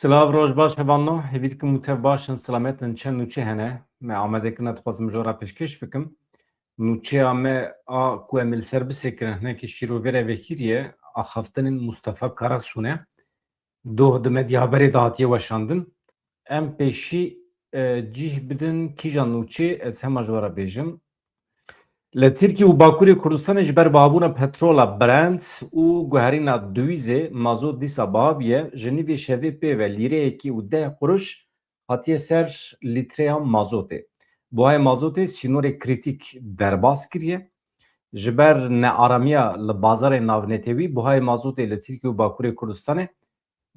Silav roj baş hevanno hevîd ki mutev başin selametin çend nûçe hene me amedekirina dixwazim jora pêşkêş bikim. Nûçeya me a ku em li ser bisekirin hinekî şîrovêre vekiriye a xeftinên Mustafa Karasun e. Doh di medyaberê de hatiye weşandin. Em pêşî cih bidin kîjan nûçe ez hema ji we re bêjim. Li Tirkiye û Bakurê Kurdistanê ji ber bihabûna petrola Brent û guherîna dwîzê mazot dîsa bihabiye ji nîvê şevê pêve lîreyekî û 10 quruş hatiye ser lîtreya mazotê. Buhayê mazotê sînorê krîtîk derbas kiriye. Ji ber nearamiya li bazarê navnetewî buhayê mazotê li Tirkiye û Bakurê Kurdistanê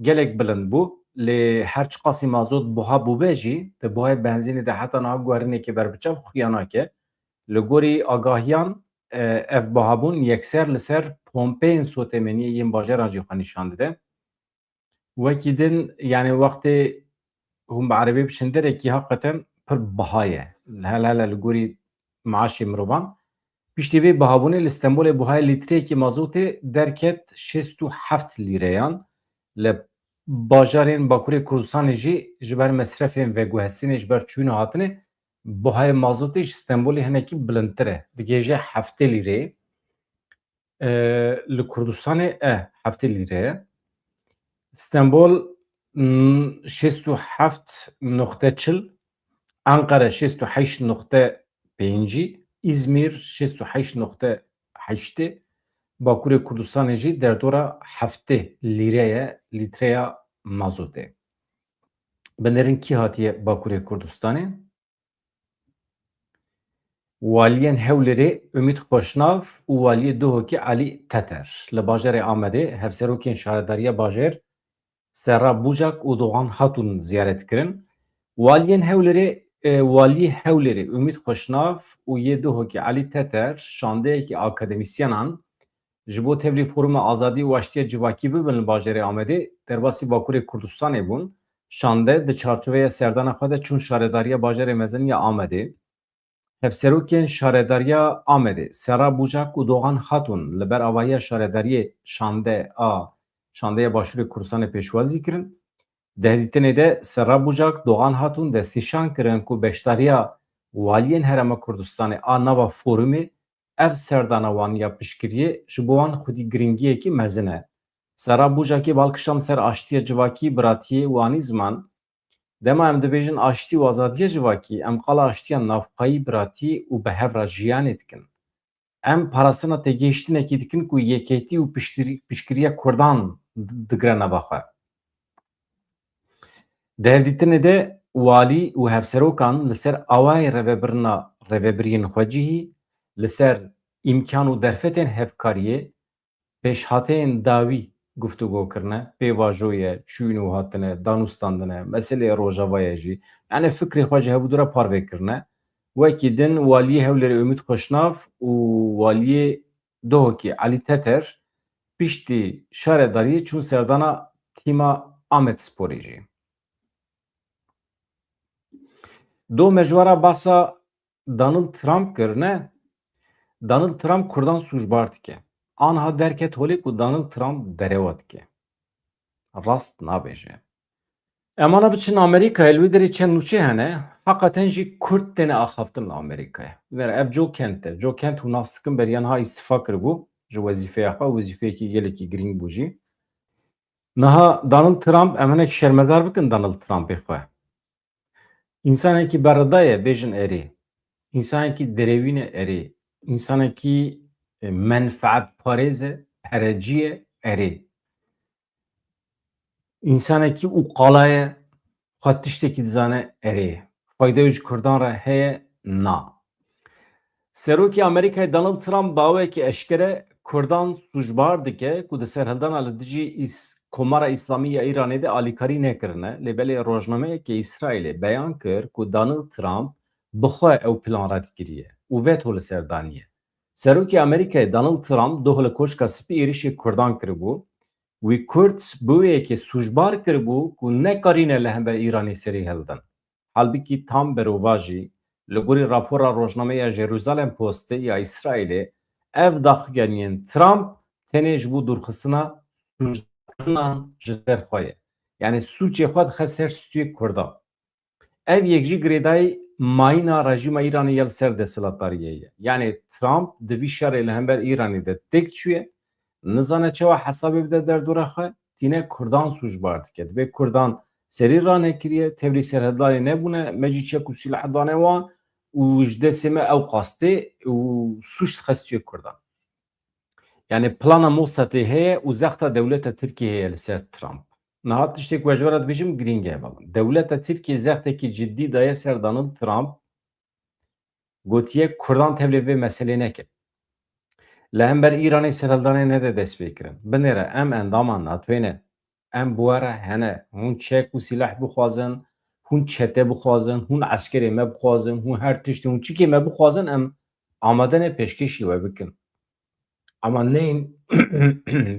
gelek bilind bû. Lê her çi qasî mazot buha bûbe jî di buhayê benzînê de heta niha guherînekê berbiçav xuya nake. Li gorî agahiyan ev bihabûn yekser li ser pompeyên sotemeniyê yên bajaran jî xwe nîşan dide. Wekî din yani wextê hûn bi erebî biçin derekî heqeten pir biha ye. Hele li gorî maaşê mirovan. Piştî vê bihabûnê li Stenbolê buhayê lîtreyekî mazotê derket 67 lîreyan. Li bajarên Bakurê Kurdistanê jî ji ber mesrefên veguhestînê ji ber çûna hatinê buhayê mazotê ji Stenbolê hinekî bilindtir e. Digêje 7 lîreyê. Li Kurdistanê 7 lîre ye. Stenbol 67.40, Ankara 68.5, İzmir 68.8, Bakurê Kurdistanê jî derdora 7 lîreye lîtreya mazotê. Binêrin kî hatiye Bakurê Kurdistanê? Waliyên Hewlêrê Ümit Xweşnav û waliyê Duhokê Elî Teter. Li bajarê Amedê hevserokên şaredariya bajêr Serra Bucak û Doğan hatûn ziyaretkirin. Waliyên Hewlêrê Waliyê Hewlêrê Ümit Xweşnav û yê Duhokê Elî Teter şandeyekî akademisyenan ji bo tevlî foruma azadî û aştiya civakî bibin li bajarê Amedê derbasî Bakurê Kurdistanê bûn. Şande di çarçoveya serdana xwe de çûn şaredariya bajarê mezin ya Amedê. Hevserokên şaredariya Amedê Serra Bucak û Doğan hatûn li ber avahiya şaredariyê Şandeya Başûrê Kurdistanê pêşwazî kirin. Dehdîtinê de Serra Bucak, Doğan hatûn destnîşan kirin ku beşdariya waliyên Herêma Kurdistanê a nava forumê ev serdana wan ya piştgiriyê ji bo wan xwedî giringiyekî mezin e. Serra Bucakê balkişand ser aştiya civakî, biratiyê û anî ziman. Dema em dibêjin aştî û azadiya civakî, em qala aştiya navxwayî, biratî û bihevra jiyanê dikin. Em parastina têgihiştinekî dikin ku yekêtî û piştgiriya Kurdan digire nava xwe. Derdîtinê de walî û hevserokan li ser awayê rêvebiriyên xwe cihî, li ser îmkan û derfetên hevkariyê, pêşhateyên dawî guftûgo kirine, pêvajoye, çûn û hatine, danûstandine, meseleyê rojavayê jî, yani fikrê xwe ji hevdûra parve kirine. Wekî din waliyê Hewlêrê Ümit Xweşnav û waliyê Duhokê Elî Teter piştî şaredariyê çûn serdana tîma Amedsporê jî. Do mejwara basa Donald Trump kirine. Donald Trump Kurdan sûcbar dike. Anha derket holê ku Donald Trump derewa dike. Rast nabêje. Emana biçin Amerîkayê li wî derê çend nûçe hene, heqeten jî Kurd têne axaftin li Amerîkayê. Ev Joe Kent e. Joe Kent û nas dikin beriyan ha îstîfa kiribû ji wezîfeya xwe, wezîfeyekî gelekî giring bû jî. Niha Donald Trump em hinek şermezar bikin Donald Trumpê xwe. İnsanekî berda ye bêjin erê. İnsanekî derewîn e erê. İnsanekî menfaetparêz e, perecî ye erê. İnsanekî uqala ye, xwe tiştekî dizane erê. Fayda ji Kurdan re heye na. Serokê Amerîkayê Donald Trump bawekî eşkere Kurdan sûcbar dike ku di serhildana li dijî Komara İslamî ya Îranê de alîkarî nekirine. Lê belê rojnameyekê İsraîlê beyan kir ku Donald Trump bi xwe ew plan radkiriye û veto li ser daniye. Serokê Amerîkayê Donald Trump doh li koşka spî êrişê Kurdan kiribû. Wî Kurd bi wêyekê sûcbar kiribû ku nekarîne li hember Îranê serî hildin. Halbikî tam berova jî li gorî rapora rojnameya Jerusalem Postê ya İsraîlê ev daxuyaniyên Trump tenê ji bo dûrxistina sûcbarinan ji ser xwe ye. Yani Sûrçe xwe dixe ser stûyê Kurdan. Ev yek jî girêdayî mayîna rejîma Îranê ya li ser desthilatdariyê ye. Yani Trump di vî şerê li hember Îranê de têk çûye, nizane çawa hesabê bide derdora xwe, tîne Kurdan sûcbar dike. Divê Kurdan serî ranekiriye, tevlî serheddarê nebûne, me jî çek û sîlah dane wan û ji destê me ew qastê û sûç dixe stûyê Kurdan. Yani plana Mossadê heye û zexta dewleta Tirkiyeyê ye li ser Trump. Nihat tiştek ku ez ji we re dibêjim girîng e bexwe. Dewleta Tirkiye zextekî ciddî daye ser Donald Trump, gotiye Kurdan tevlî vê meselê neke. Li hember Îranê serhildanê nede dest pê kirin. Binêre em endama NATOyê ne. Em bi we re hene. Hûn çek û sîlah bixwazin, hûn çete bixwazin, hûn eskerê me bixwazin, hûn her tiştî hûn çikê me bixwazin em amade ne pêşkêşî we bikin. Ama neyên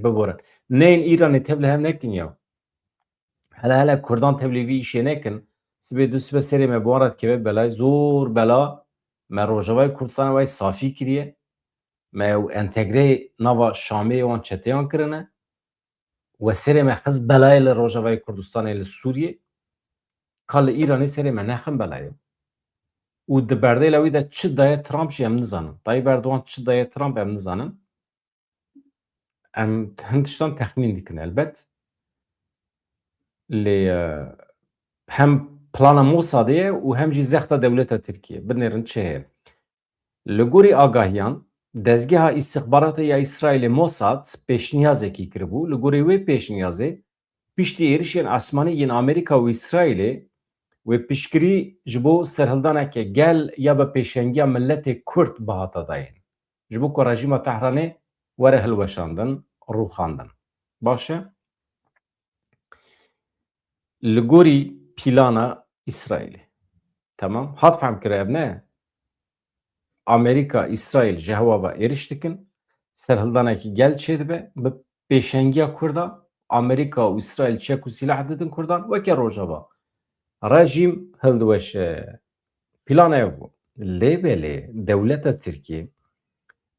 biborin. Neyên Îranê tev li hev nekin ya. Hele Kurdan tevlî vî îşê nekin, sibê du sibe serê me bi wan re dikeve belayê zor bela me Rojavayê Kurdistanê wayî safî kiriye, me ew entegreyê nava Şamê wan çeteyan kirine we serê me xiz belayê li Rojavayê Kurdistanê li Sûriyê, ka li Îranê serê me nexin belayê. û di berdêla wî de çi daye Trump jî em nizanin. Tayyip Erdogan çi daye Trump em nizanin. Em hin tiştan texmîn dikin elbet. Lê hem plana Mossadê ye û hem jî zexta dewleta Tirkiye. Binêrin çi heye. Li gorî agahiyan, dezgeha îstixbaratê ya İsraîlê Mossad pêşniyazekî kiribû. Li gorî wê pêşniyazê, piştî êrişên esmanî yên Amerîka û İsraîlê wê piştgirî ji bo serhildaneke gel ya bi pêşengiya milletê Kurd bihata dayên. Ji bo ku rejîma Tehranê were hilweşandin, rûxandin. Baş e? Li gorî plana İsraîlê. Tamam. Hat femkire ev ne? Amerika, İsrail ji hewa ve êriş dikin. Serhildanekî gel çêdibe bi pêşengiya Kurda, Amerika û İsrail çek û sîlah didin Kurdan weke Rojava. Rejîm hildiweşe. Plana ev bû. Lêbelê dewleta Tirkiye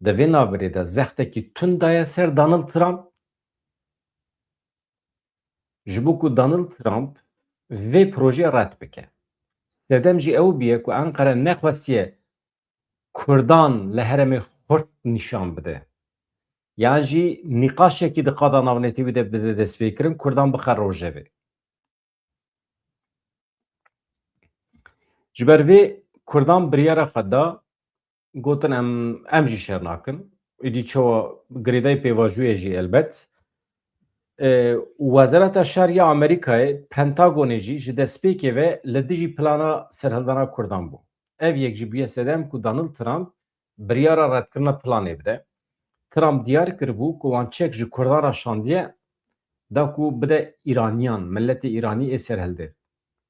di vê navberê de zextekî tund daye ser Donald Trump ji bo ku Donald Trump vê projeyê red bike. Sedem jî ew bûye ku Enqere nexwestiye Kurdan li herêmê Xurt nîşan bide. Yan jî nîqaşekî di qada navnetî de bide destpêkirin Kurdan bixe rojevê. Ji ber vê Kurdan biryara xwe da gotin em jî şer nakin. Êdî çawa girêdayî pêvajûyê jî elbet. Wezareta Şerya Amerîkayê Pentagonê jî ji destpêkê ve li dijî plana serhildana Kurdan bû. Ev yek ji bûye sedem ku Donald Trump biryara redkirina planê bide. Trump diyar kiribû ku wan çek ji Kurdan re şandiye da ku bide İraniyan, milletê Îranî ê serhildir.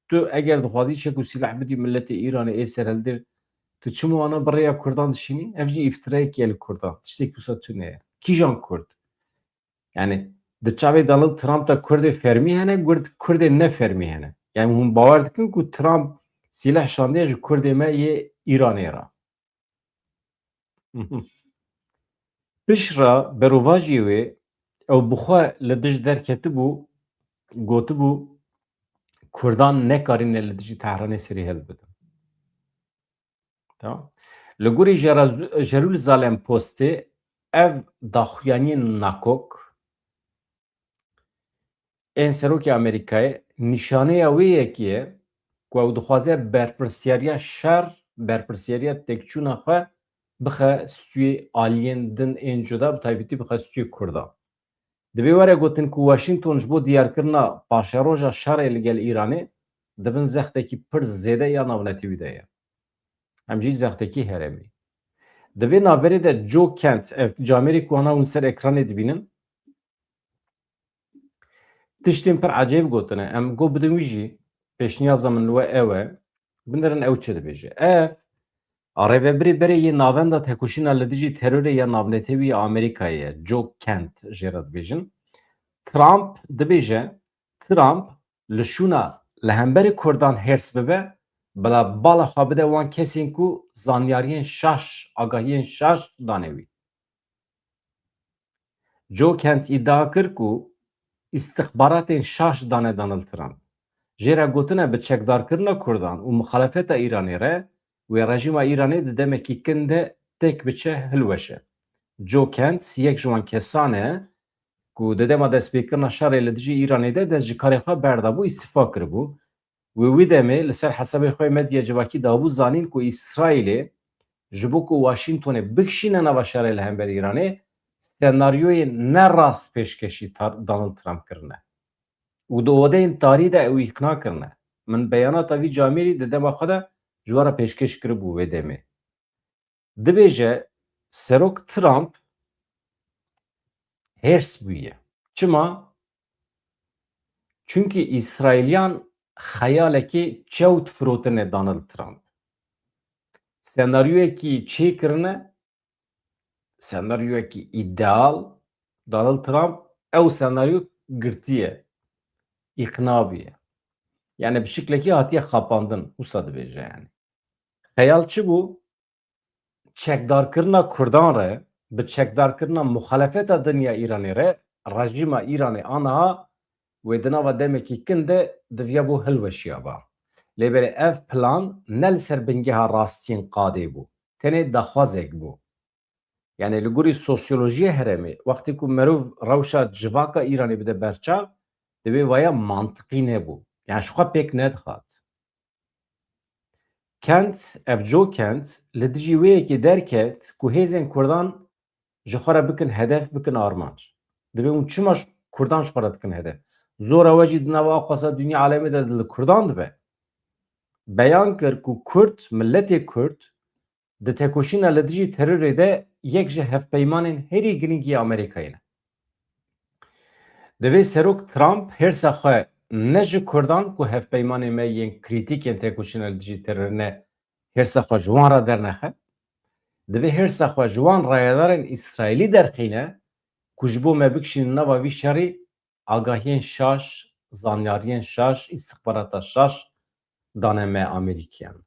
Tu eger dixwazî çek û sîlah bidî milletê Îranê ê serhildir, tu çima wana birêya Kurdan dişînî? Ev jî îftirayekî ye li Kurdan. Tiştekî wisa tune ye. Kîjan Kurd? Yani di çavê Donald Trump da Kurdê fermî hene, Kurdê nefermî hene. Yani hûn bawer dikin ku Trump sîlah şandiye ji Kurdê me yê Îranê re. Pişra berovajî wê ew bi xwe li dij derketibû, gotibû Kurdan nekarîne li dijî Tehranê serî hilbidin. Tamam. Li gorî Jerusalem Postê ev daxuyaniyên nakok ên Serokê Amerîkayê nîşaneya wê yekî ye ku ew dixwaze berpirsyariya şer, berpirsyariya têkçûna xwe bixe stûyê aliyên din ên cuda bi taybetî bixe stûyê Kurdan. Divê were gotin ku Washington ji bo diyarkirina paşeroja şerê li gel Îranê dibin zextekî pir zêde ya navnetî de ye. Em jî zextekî herêmî. Di vê navberê de Joe Kent ev camerê ku hena hûn ser ekranê dibînin tiştên pir ecêb gotine. Em got bidin wî jî pêşniyaza min li we ew e binêrin ew çi dibêje. Ev rêveberê berê yê navenda tekoşîna li dijî terorê ya navnetewî ya Amerîkayê ye. Joe Kent jê re dibêjin. Trump dibêje Trump li şûna li hemberî Kurdan hêrs bibe bila bala xwe bide wan kesên ku zanyariyên şaş, agahiyên şaş dane wî. Joe Kent îdia kir ku istihbaratên şaş dane Donald Trump. Jêra gotine bi çekdarkirina Kurdan û muxalefeta Îranê re wê rejîma Îranê di demekî kin de têk biçe hilweşe. Joe Kent yek ji wan kesan e ku di dema destpêkirina şerê li dijî Îranê de dest ji karê xwe berdabû îstîfa kiribû. Wê wî demê li ser hesabê xwe medya civakî dabû zanîn ku İsraîlê ji bo ku Washingtonê bikişîne nava şerê li hemberî Îranê senaryoyê nerast pêşkêşî Donald Trump kirine. û di odeyên tarî de ew îqna kirine. Min beyanata vî Camerî di dema xwe de ji we re pêşkêş kiribû wê demê. Dibêje Serok Trump hêrs bûye. Çima? Çünkü İsrailyan xeyalekê çewt firotine Donald Trump. Senaryoyekî çêkirine, senaryoyekî ideal Donald Trump ew senaryo girtiye, îqna bûye. Yani bi şiklekî hatiye xapandin, wisa dibêje yani. Xeyal çi bû? Çekdarkirina Kurdan re bi çekdarkirina muxalefeta dinya Îranê re rejîma Îranê aniha wê di nava demekî kin de diviya bo hilweşiya ba. Lêberê ev plan ne li ser bingeha rastiyên qadê bû. Tenê daxwazek bû. Yani li gorî sosyolojiyê herêmê wextê ku merov rewşa civaka Îranê bide berçav divê waya mantiqî nebû. Yani ji xwe pêk nedixat. Kent, ev Joe Kent li dijî wêyekê derket ku hêzên Kurdan ji xwe re bikin hedef bikin armanc. Divê hûn çima Kurdan ji xwe re dikin hedef? Zora we jî di nava Aqasa Dünya alemê de li Kurdan dibe. Beyan kir ku Kurd, milletê Kurd di tekoşîna li dijî terorê de yek ji hevpeymanên herî girîngî Amerîkayê ne. Divê Serok Trump hêrsa xwe ne ji Kurdan ku hevpeymanê me yên krîtîkên tekoşîna li dijî terorê ne hêrsa xwe ji wan re dernexe. Divê hêrsa xwe ji wan rayedarên İsraîlî derxîne ku ji bo me bikişînin nava vî şerî agahiyên şaş, zanyariyên şaş, istihbarata şaş dane me Amerîkiyan.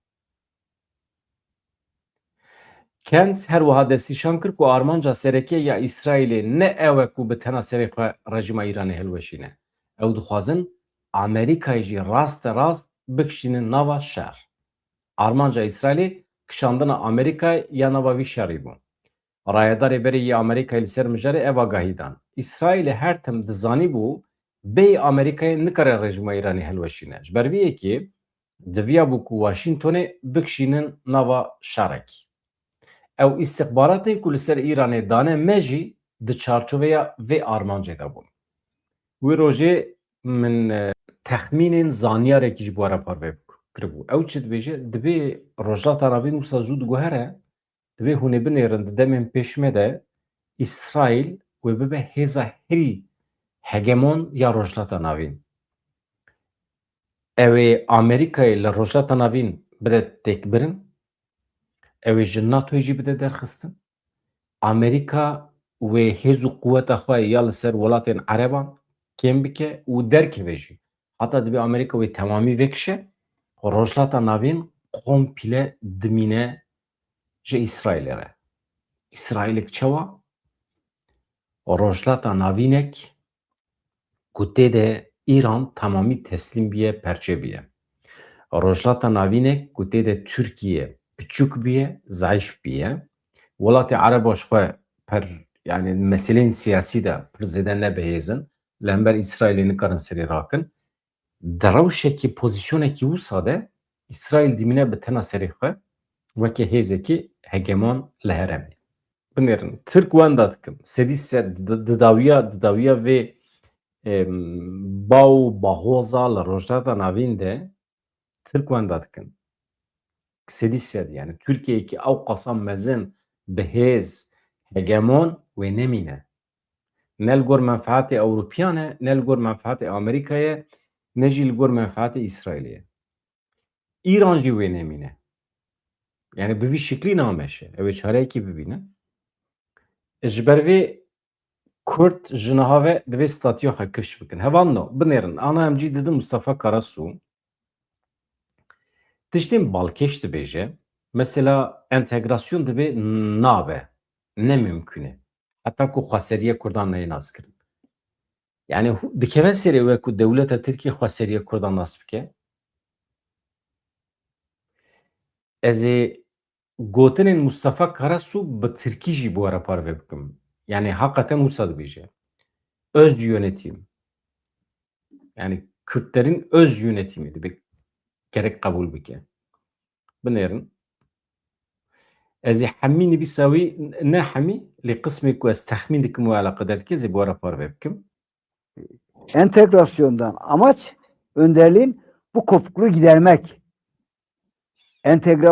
Kent her wiha destîşan kir ku armanca sereke ya İsraîlê ne ew e ku bi tena serê xwe rejîma Îranê hilweşîne. Ew dixwazin Amerîkayê jî rast bikişînin nava şer. Armanca İsraîlê kişandina Amerîkayê ya nava vî şerî bû. Rayedarê berê yê Amerîkayê li ser mijarê ev agahî dan. İsraîlê her tim dizanîbû bêyî Amerîkayê nikare rejîma Îranê hilweşîne. Ji ber vî yekê diviya bû ku Washingtonê bikişînin nava şerekî. Ew istihbaratên ku li ser Îranê dane me jî di çarçoveya vê armancê de bûn. Wê rojê min texmînên zanyarekî ji bo re parve kiribû. Ew çi dibêje? Dibê rojhilata navîn wisa zû diguhere, dibê hûn ê binêrin di demên pêşme de İsraîl wê bibe hêza herî hegemon ya rojhilata navîn. Ew ê Amerîkayê li rojhilata navîn bide têkbirin, ew ê ji NATOyê jî bide derxistin. Amerîka wê hêz û quweta xwe ya li ser welatên Ereban kêm bike û derkeve jî. Heta dibê Amerîka wê temamî vekişe, rojhilata navîn komple dimîne ji İsraîlê re. İsraîlek çawa? Rojhilata navînek ku tê de İran temamî teslîm biye, perçe biye. Rojhilata navînek ku tê de Tirkiye piçûk biye, zayıf biye. Welatê Ereba ji xwe per yani meselên siyasî de pir zêde nebihêzin. Li hember İsraîlê nikarin serê rakin. Di rewşekî pozisyonekî wisa de İsraîl dimîne bi tena serê xwe weke hêzekî hegemon li herêmê. Binêrin Tirk wenda dikin. Sedî sed di dawiya vê baw û bahoza li rojhilata navîn de Tirk wenda dikin. Sedî sed yani Tirkiyeyekî ew qasa mezin bihêz hegemon wê nemîne. Ne li gor menfaetê Ewropiyan e, ne li gor menfaetê Amerîkayê, ne jî li gor menfaetê İsraîlê ye. İran jî wê nemîne. Yani bi vî şiklî nameşe. Ew ê çareyekî bibîne. Ji ber vê Kurd ji niha ve divê statiya xwe kişt bikin. Hevano binêrin. Ana em cî didin Mustafa Karasu tiştên balkêş dibêje. Mesela entegrasyon dibe nabe. Ne mümkün e. Heta ku xweseriya Kurdan neyê nas kirin. Yani dikeve seri ve ku devleta Türkiye xwe seriye Kurdan nasip bike. Ez ê gotinên Mustafa Karasu bi Tirkî jî bu ara parve bikim. Yani hakikaten wisa dibêje. Öz yönetim. Yani Kürtlerin öz yönetimi dibe gerek kabul bike. Binêrin. Ez ê hemî nivîsa wî ne hemî lê qismê ku ez texmîn dikim û alaqedar dike ez ê bu ara parve bikim. Entegrasyondan amaç önderliğin bu kopukluğu gidermek. Entegre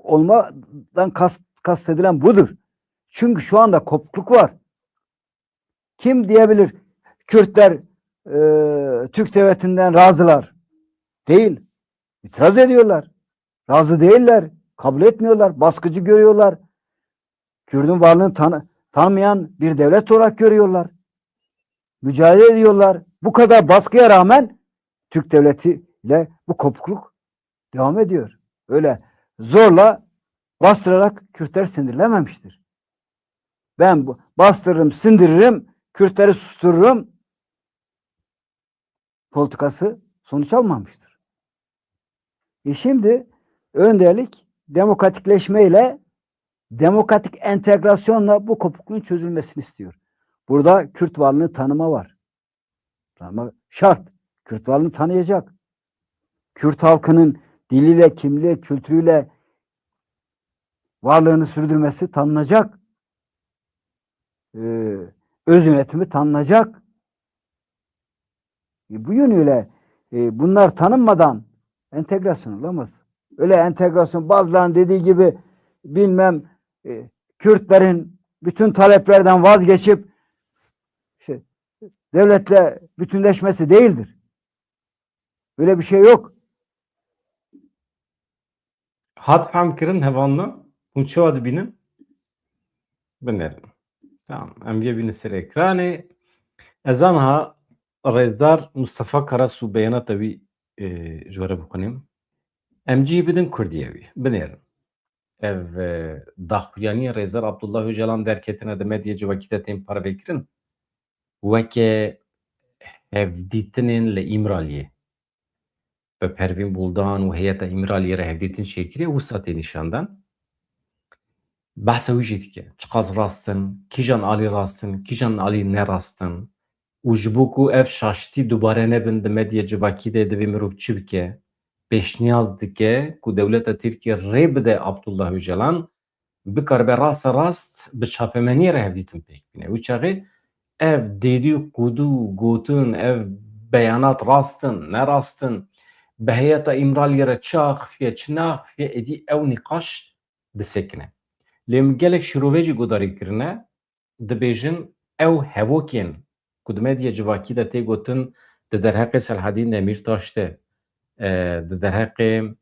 olmadan kastedilen budur. Çünkü şu anda kopukluk var. Kim diyebilir Kürtler Türk devletinden razılar? Değil. İtiraz ediyorlar. Razı değiller. Kabul etmiyorlar. Baskıcı görüyorlar. Kürt'ün varlığını tanımayan bir devlet olarak görüyorlar. Mücadele ediyorlar. Bu kadar baskıya rağmen Türk devletiyle bu kopukluk devam ediyor. Öyle zorla bastırarak Kürtler sindirilememiştir. Ben bastırırım, sindiririm, Kürtleri sustururum politikası sonuç almamıştır. Şimdi önderlik demokratikleşmeyle, demokratik entegrasyonla bu kopukluğun çözülmesini istiyor. Burada Kürt varlığını tanıma var. Tanıma şart. Kürt varlığını tanıyacak. Kürt halkının diliyle, kimliğiyle, kültürüyle varlığını sürdürmesi tanınacak. Öz yönetimi tanınacak. Bu yönüyle bunlar tanınmadan entegrasyon olamaz. Öyle entegrasyon bazılarının dediği gibi bilmem Kürtlerin bütün taleplerden vazgeçip devletle bütünleşmesi değildir. Öyle bir şey yok. Hat hem kirin hevanla hûn çawa dibînin? Binêrin. Tamam. Em yê bînin ser ekranê. Ez aniha Rêzdar Mustafa Karasu beyanata wî ji we re bixwînim. Em cî bidin Kurdiyê wî. Binêrin. Ev daxuyaniya Rêzdar Abdullah Öcalan derketine di medyê civakî de tên parvekirin weke hevdîtinên li İmraliyê bi Pervîn Buldan û heyeta İmraliyê re hevdîtin çêkiriye wisa tê nîşandan. Behsa wî jî dike. Çiqas rastin, kîjan alî rastin, kîjan alî nerastin û ji bo ku ev şaştî dubare nebin di medyê civakî de divê mirov çi bike? Pêşniyaz dike ku dewleta Tirkiye rê bide Abdullah Öcalan bikaribe rasta rast bi çapemeniyê re hevdîtin pêk bîne. Wî çaxê ev dêdî qûdû gotin, ev beyanat rastin, nerastin, bi heyeta İmraliyê re çi axifiye, çi naxifiye êdî ew nîqaş disekine. Lê min gelek şîrovê jî gudarî kirine dibêjin ew hevokên ku di medyê civakî de tê gotin di derheqê Selhedîn Demirtaş de di derheqê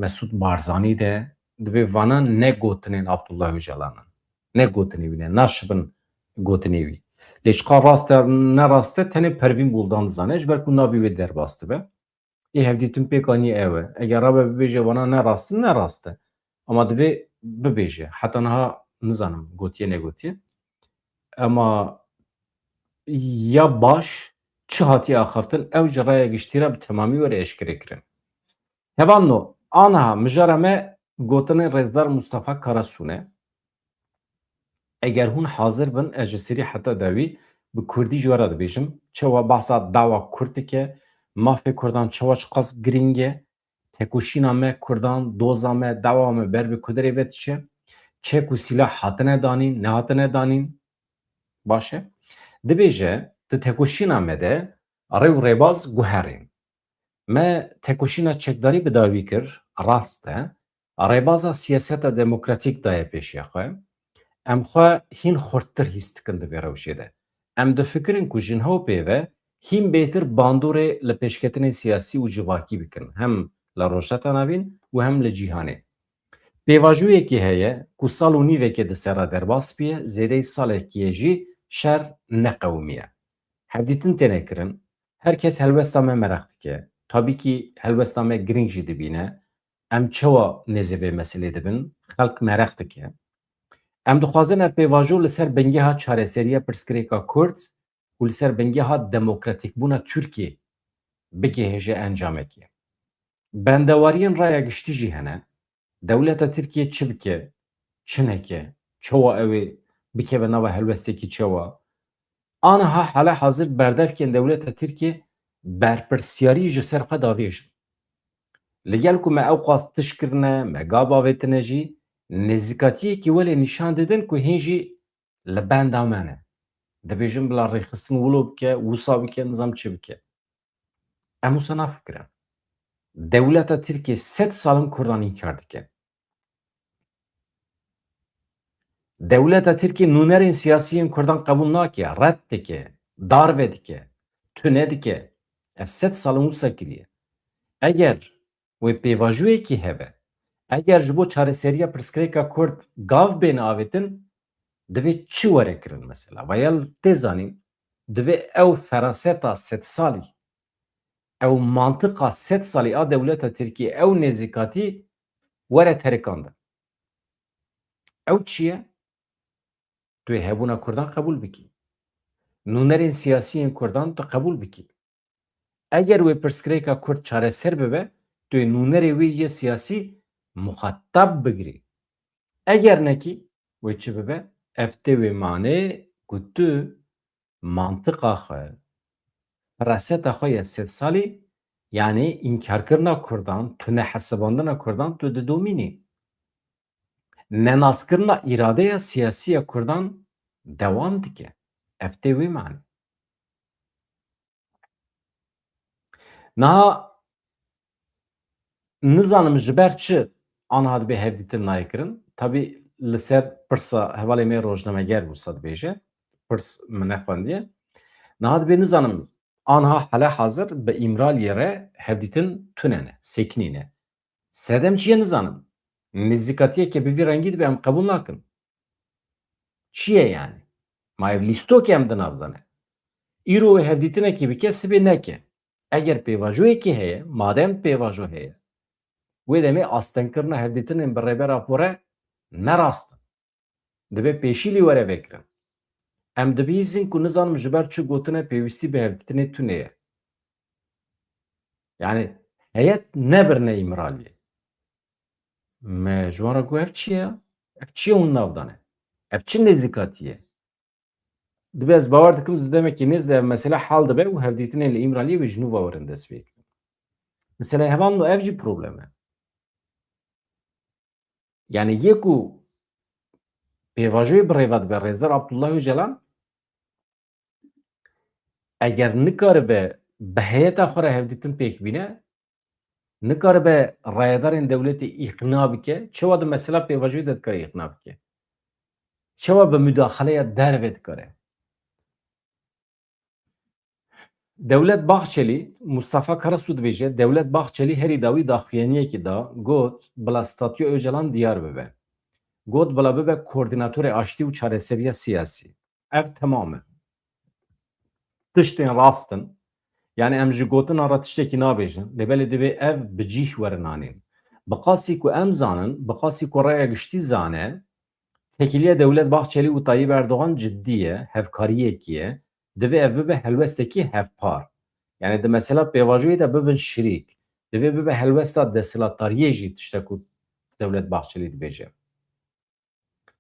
Mesûd Barzanî de divê vanan ne gotinên Abdullah Öcalan'ın. Ne gotinê wî ne naşibin gotinê wî. Lê ji qal rast e nerast e tenê Pervîn Buldan dizane ji ber ku navê wê derbas dibe. Ê hevdîtin pêk anî ew e. Eger rabe bibêje wana nerastin nerast e. Ama divê bibêje. Heta niha nizanim gotiye negotiye. Ama ya baş çi hatiye axaftin ew ji raya giştî re bi temamî were eşkere kirin. Hevanno aniha mijara me gotinên Rêzdar Mustafa Karasu ne. Eger hûn hazir bin ez ji serî heta de wî bi Kurdî ji we re dibêjim. Çawa behsa dawa Kurd dike, mafê Kurdan çawa çiqas girîng e, tekoşîna me Kurdan, doza me, dawa me ber bi kuderê ve diçe. Çek û sîlah hatine danîn, nehatine danîn. Baş e. Dibêje di tekoşîna me de rê û rêbaz guherîn. Me tekoşîna çekdarî bi dawî kir, rast e. Rêbaza siyaseta demokratîk daye pêşiya xwe. Em xwe hîn xurttir hîs dikin di vê rewşê de. Em difikirin ku ji niha pêve hîn bêtir bandorê li pêşketinê siyasî û civakî bikin. Hem li rojheta navîn û hem li cîhanê. Pêvajûyekê heye ku sal û nîvekê di sera derbas bîye, zêdeyî salekî ye jî şer neqewimiye. Hevdîtin têne kirin, herkes helbesta me mereq dike. Tabî kî helbesta me giring jî dibîne. Em çawa nêzê vê meselê dibin? Xelk mereq dike. Em dixwazin ev pêvajo li ser bengeha çareseriya pirsgirêka Kurd ku li ser bengeha demokratik bûna Türkiye bigihêje encamekê. Bendewariyên raya giştî jî hene. Dewleta Tirkiye çi bike, çi neke, çawa ew ê bikeve nava helwestekî çawa. Aniha hala hazır berdevkên dewleta Tirkiye berpirsiyarî ji ser xwe davêjin. Li gel ku me ew xwast tişkirine, me gav avêtine jî nêzîkatiyekî welê nîşan didin ku hîn jî li benda me ne. Dibêjin bila rêxistin wilo bike, wisa bike, nizam çi bike. Em wisa nafikirin. Dewleta Tirkiye 100 salin Kurdan înkar dike. Dewleta Tirkiye nûnerên siyasî yên Kurdan qebûl nake, red dike, darve dike, tune dike. Ev 100 salin wisa kiriye. Eger wê pêvajiyekî hebe, eger ji bo çareseriya pirsgirêka Kurd gav bên avêtin, divê çi were kirin mesela? Veya tê zanîn, divê ew feraseta 100 salî, ew mantıqa 100 salî a dewleta Tirkiye, ew nêzîkatî were terikandin. Ew çi ye? Tu yê hebûna Kurdan qebûl bikî. Nûnerên siyasî yên Kurdan tu qebûl bikî. Eger wê pirsgirêka Kurd çareser bibe, tu yê nûnerê wê yê siyasî muxatab bigirî. Eger nekî, wê çi bibe? Ev tê wê manê ku tu mantıqa xwe, feraseta xwe ya 100 salî, yani înkarkirina Kurdan, tune hesibandina Kurdan tu didomînî. Nenaskirina îradeya siyasî ya Kurdan dewam dike. Ev tê wê manê. Niha nizanim ji ber çi aniha dibe hevdîtin nayê kirin. Tabii li ser pirsa hevalê me rojnameger wisa dibêje. Pirs min nexwendiye. Niha dibe nizanim aniha hala hazir bi îmraliyê re hevdîtin tune ne, sekinî ne. Sedem çi ye nizanim? Nêzîkatiyeke bi vî rengî dibe em qebûl nakin. Çi ye yani? Ma ev lîstokê em di nav de ne. Îro wê hevdîtinekê bike sibê neke. Eger pêvajoyekî heye, madem pêvajo heye, wê demê astenkirina hevdîtinên bi rêbera pore ne rast in. Dibe pêşîlî were vekirin. Em dibihîzin ku nizanim ji ber çi gotine pêwîstî bi hevdîtinê tune ye. Yani heyet nebirine îmraliyê. Me ji wan re got ev çi ye? Ev çi ye hûn nav dane? Ev çi nêzîkatî ye? Dibe ez bawer dikim demekî nêz ev mesela hal dibe û hevdîtinên li îmraliyê wê ji nû werin dest pê kirin. Mesela hevan ev jî problem e. Yani yê ku pêvajoyê bi rêva dibe Rêzdar Abdullah Öcalan eger nikaribe bi heyeta xwe re hevdîtin pêk bîne, nikaribe rayedarên dewletê îqna bike, çawa di mesela pêvajoyê de dikare îqna bike. Çawa bi müdaxaleya dervê dikare. Dewlet Bahçeli, Mustafa Karasu dibêje, Dewlet Bahçeli herî dawî daxuyaniyekê da got bila Statûya Öcalan diyar bibe. Got bila bibe koordînatorê aştî û çareseriya siyasî. Ev temam e. Tiştên rast in. Yani em ji gotina re tiştekî nabêjin, lêbelê divê ev bi cih werin anîn. Bi qasî ku em zanin, bi qasî ku raya giştî zane, tekiliya Dewlet Bahçeli û Tayyip Erdogan ciddî ye, hevkariyekî ye, divê ev bibe helwestekî hevpar. Yani di mesela pêvajoyê de bibin şirîk. Divê bibe helwesta desthilatdariyê jî tiştek ku Dewlet Bahçeli dibêje.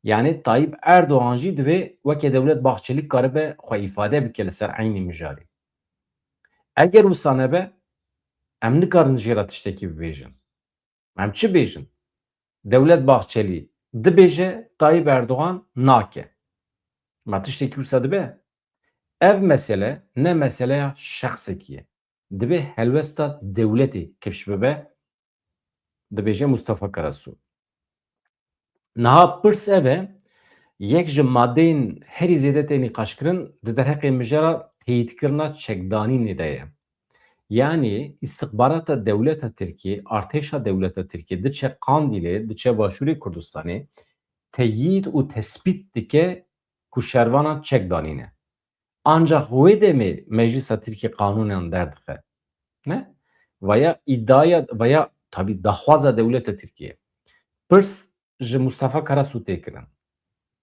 Yani Tayyip Erdogan jî divê wekî Dewlet Bahçeli karibe xwe îfade bike li ser eynî mijarê. Eger wisa nebe, em nikarin jê re tiştekî bibêjin. Em çi bêjin? Dewlet Bahçeli dibêje, Tayyip Erdogan nake. Ma tiştekî wisa dibe? Ev mesele ne meseleya şexsekî ye. Dibe helwesta dewletê kevş bibe, dibêje Mustafa Karasu. Niha pirs ev e, yek ji maddeyên herî zêde tê nîqaşkirin di derheqê mijara teyîdkirina çekdanînê de ye. Yani istihbarata Dewleta Tirkiye, artêşa Dewleta Tirkiye diçe Qandîlê, diçe Başûrê Kurdistanê teyîd û tespît dike ku şervanan çekdanîne. Ancak wê demê Meclisa Tirkiye qanûnan derdixe. Ne? Veya iddiaya veya tabii daxwaza Dewleta Tirkiye. Pirs ji Mustafa Karasu tê kirin.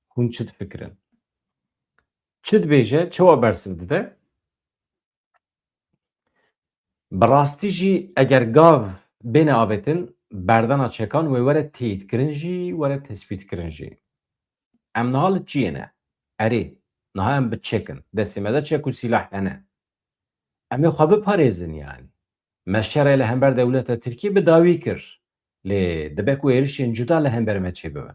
Hûn çi difikirin? çi dibêje çawa bersiv dide bi rastî jî eger gav bêne avêtin berdana çekan wê were teyîdkirin jî were tespîtkirin jî. Em niha li çiyê ne? Erê, niha em bi çekin. Destê me de çek û sîlah hene. Em ê xwe biparêzin yani. Meşere li hember dewleta Tirkiye bi dawî kir. Lê dibe ku êrişên cuda li hember me çêbibin.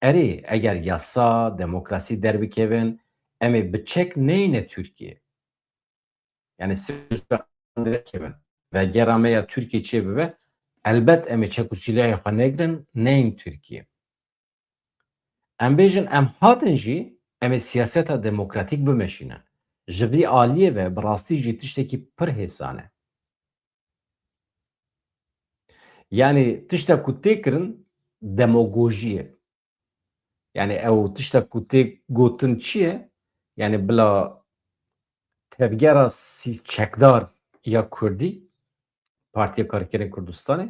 Erê, eger yasa, demokrasî derbikevin, em ê bi çek neyîne Tirkiye. Yani kevin ve gera me ya Tirkiye çêbibe, elbet em ê çek û silahê xwe negirin, neyên Tirkiye. Em bêjin em hatin jî em ê siyaseta demokratîk bimeşînin. Ji vî aliyê ve bi rastî jî tiştekî pir hêsan e. Yani tiştek ku tê kirin demagojî ye. Yani ew tiştek ku tê gotin çi ye? Yani bila tevgera çekdar ya Kurdî, Partiya Karkerên Kurdistanê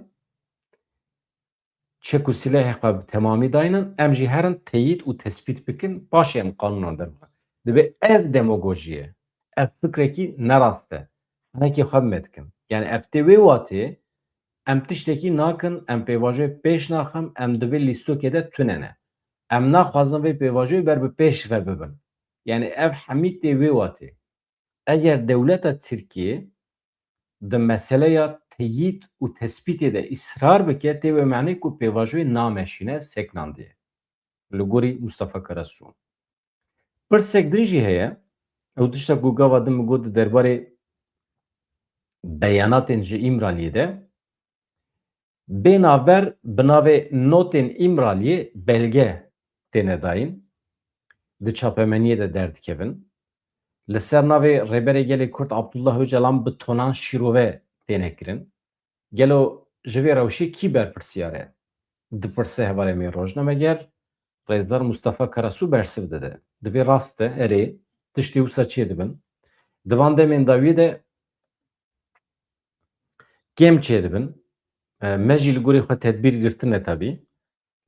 çek û silahê xwe bi temamî dayînin, em jî herin teyîd û tespît bikin, paşê em qanûnan derxin. Dibe ev demagojî ye. Ev fikrekî nerast e. Hinekî xwe me dikin. Yani ev tê wê watê em tiştekî nakin, em pêvajoyê pêş naxin, em di vê lîstokê de tune ne. Em naxwazin vê pêvajoyê ber bi pêş ve bibin. Yani ev hemî tê wê watê. Eger dewleta Tirkiye di meseleya teyîd û tespîtê de îsrar bike, tê wê menî ku pêvajoyê nameşîne seknandiye. Li gorî Mustafa Karasu. Pirsek din jî heye, ew tiştek ku gava din min got di derbarê beyanatên ji İmraliyê de bê navber bi navê notên İmraliyê belge têne dayîn, di çapemeniyê de derdikevin. Li ser navê rêberê gelê Kurd Abdullah Öcalan bi tonan şîrove têne kirin. Gelo ji vê rewşê kî berpirsiyar e? Dipirse hevalê me Rojnameger, Rêzdar Mustafa Karasu bersiv dide. Divê rast e, erê, tiştî wisa çê dibin. Di van demên dawiyê de kêm çê dibin. Me jî li gorî xwe tedbîr girtine tabî.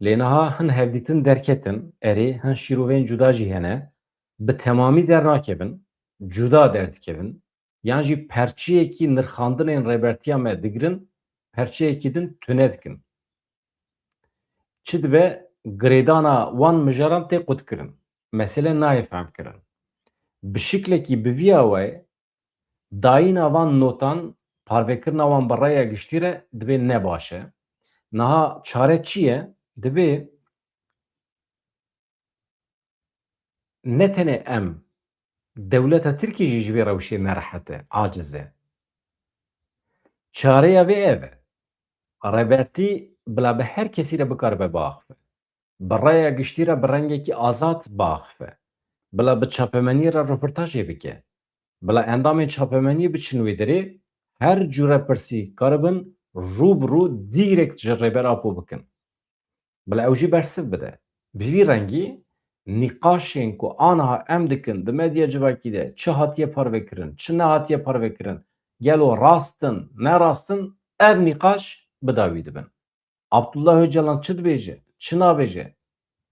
Lê niha hin hevdîtin derketin, erê, hin şîroveyên cuda jî hene, bi temamî dernakevin, cuda derdikevin, yan jî perçiyekî nirxandinên rêbertiya me digirin, perçeyekî din tune dikin. Çi dibe girêdana wan mijaran tê qutkirin. Mesele nayê femkirin. Bi şiklekî bi vîya we dayîna van notan parvekirina wan bi raya giştî re dibe ne baş e. Niha çare çi ye? Dibe ne tenê em dewleta Tirkiye jî ji vê rewşê nerehet e, aciz e. Çareya vê ev e. Rêbertî bila bi her kesî re bikaribe biaxive. Bi raya giştî re bi rengekî azad biaxive. Bila bi çapemeniyê re rûportajê bike. Bila endamên çapemeniyê biçin wê derê, her cure pirsî karibin rûbirû dîrekt ji rêber apû bikin. Bila ew jî bersiv bide. Bi vî rengî nîqaşên ku aniha em dikin di medya civakî de çi hatiye parvekirin, çi nehatiye parvekirin, gelo rastin, nerastin, ev nîqaş bi dawî dibin. Abdullah Öcalan çi dibêje, çi nabêje?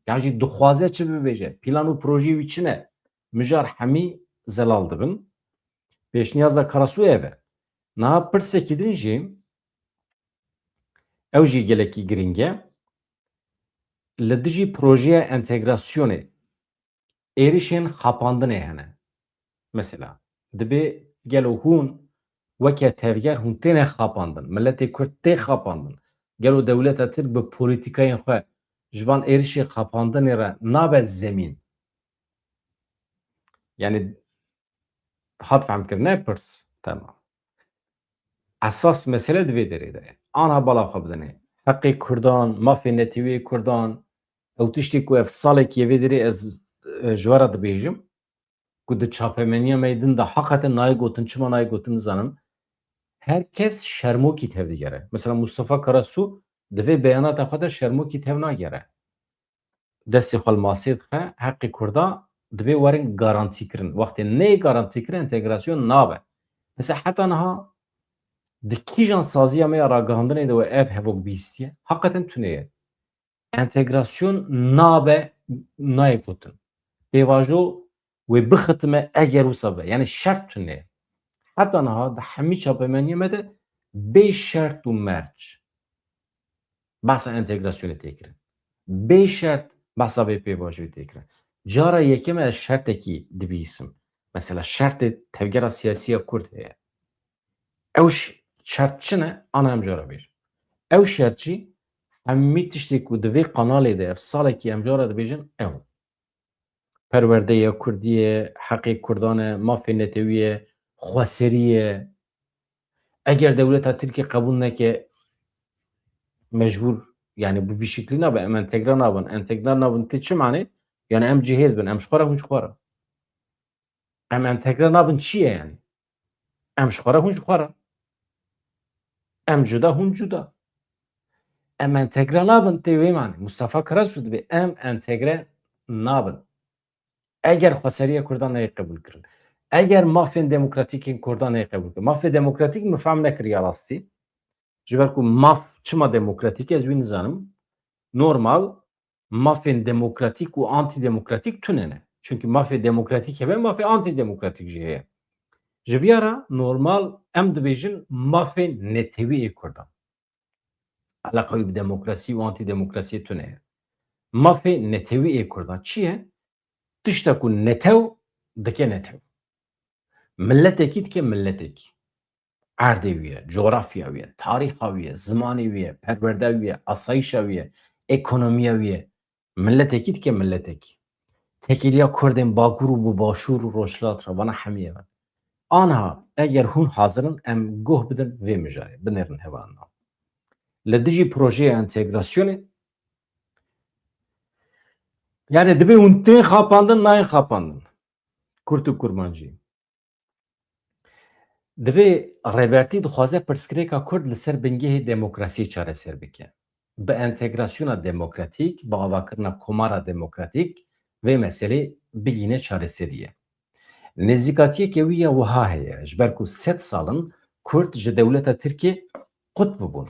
Yan jî dixwaze çi bibêje? Plan û projeyê wî çi ne? Mijar hemî zelal dibin. Pêşniyaza Karasu ev e. Niha pirsekî din jî ew jî gelekî giring e. Li dijî projeya entegrasyonê êrişên xapandinê hene. Mesela dibe gelo hûn weke tevger hûn têne xapandin. Milletê Kurd tê xapandin. Gelo dewleta Tirk bi polîtîkayên xwe ji van êrişê xapandinê re nabe zemîn. Yani hat femkir ne pirs? Tamam. Esas mesele di vê derê de ye. Aniha bala xwe bidinê. Heqê Kurdan, mafê netîwê Kurdan, ew tiştê ku ev salekî vê derê ez ji we re dibêjim ku di çapemeniya me din de heqetin nayê gotin, çima nayê gotin nizanim. Herkes şermokî tev digere. Mesela Mustafa Karasu di vê beyanata xwe de şermokî tev nagere. Destê xwe li masê dixe, heqê Kurda dibe werin garantîkirin. Wextê neyê garantîkirin entegrasyon nabe. Mesela heta niha di kîjan saziya me ya ragihandinê de we ev hevok bîstiye, heqetin tune ye. Entegrasyon nabe nayê gotin. Pêvajo ve bixitime eger wisa be. Yani şert tune. Hatta naha da hemî çapemeniye me de bê şert û merc. Bahsa entegrasyonê tê kirin. Bê şert bahsa vê pêvajoyê tê kirin. Cara yekeme ez şertekî dibîsim. Mesela şertê tevgera siyasî Kurd heye. Ew şert çi ne? Ana em cara bêjin. Ew şert jî hemî tiştê ku di vê kanalê de ev salekî em cara dibêjin ew. Perwerdeya Kurdî ye, heqê Kurdan e, mafê netewî ye, xweserî ye. Eger dewleta Tirkiye qebûl neke mecbur yani bu bir şekli nabe em entegre nabin. Entegre nabin tê çi manê? Yani em cihêz bin, em ji xwe re hûn ji xwe re. Em entegre nabin çi ye yani? Em ji xwe re hûn ji xwe re. Em cuda hûn cuda. Em entegre nabin tê wê manê. Mustafa Karasu dibe em entegre nabin. Eger xweseriya Kurdan neyê qebûl kirin. Eger mafên demokratîkên Kurdan neyê qebûl kirin. Mafê demokratîk min fehm nekiriye rastî. Ji ber ku maf çima demokratîk ez wî nizanim. Normal mafên demokratîk û antîdemokratîk tune ne. Çünkü mafê demokratîk hebe, mafê antîdemokratîk jî heye. Ji vî ara normal em dibêjin mafên netewî ê Kurdan. Eleqeyî bi demokrasî û antîdemokrasiyê tune ye. Mafê netewî ê Kurdan çi ye? Tişta ku netew dike netew. Milletekî dike milletekî. Erdê wî ye, coğrafya wî ye, tarixa wî ye, zimanê wî ye, perwerde wî ye, asayişa wî ye, ekonomiya wî ye. Milletekî dike milletekî. Tekiliya Kurdên Bakur û bi Başûr û Rojhilat re bana hemî ye. Anha eger hûn hazirin em guh bidin vê mijarê, binêrin hevan nav. Li dijî projeya entegrasyonê yani dibe hûn tên xapandin nayên xapandin. Kurd û Kurmancî. Divê rêbertî dixwaze pirsgirêka Kurd li ser bingehê demokrasiyê çareser bike. Bi entegrasyona demokratîk, bi avakirina komara demokratîk vê meselê bigîne çareserî. Nêzîkatiyekê wî ya wiha heye ji ber ku 100 salin Kurd ji dewleta Tirkiye qut bibûn.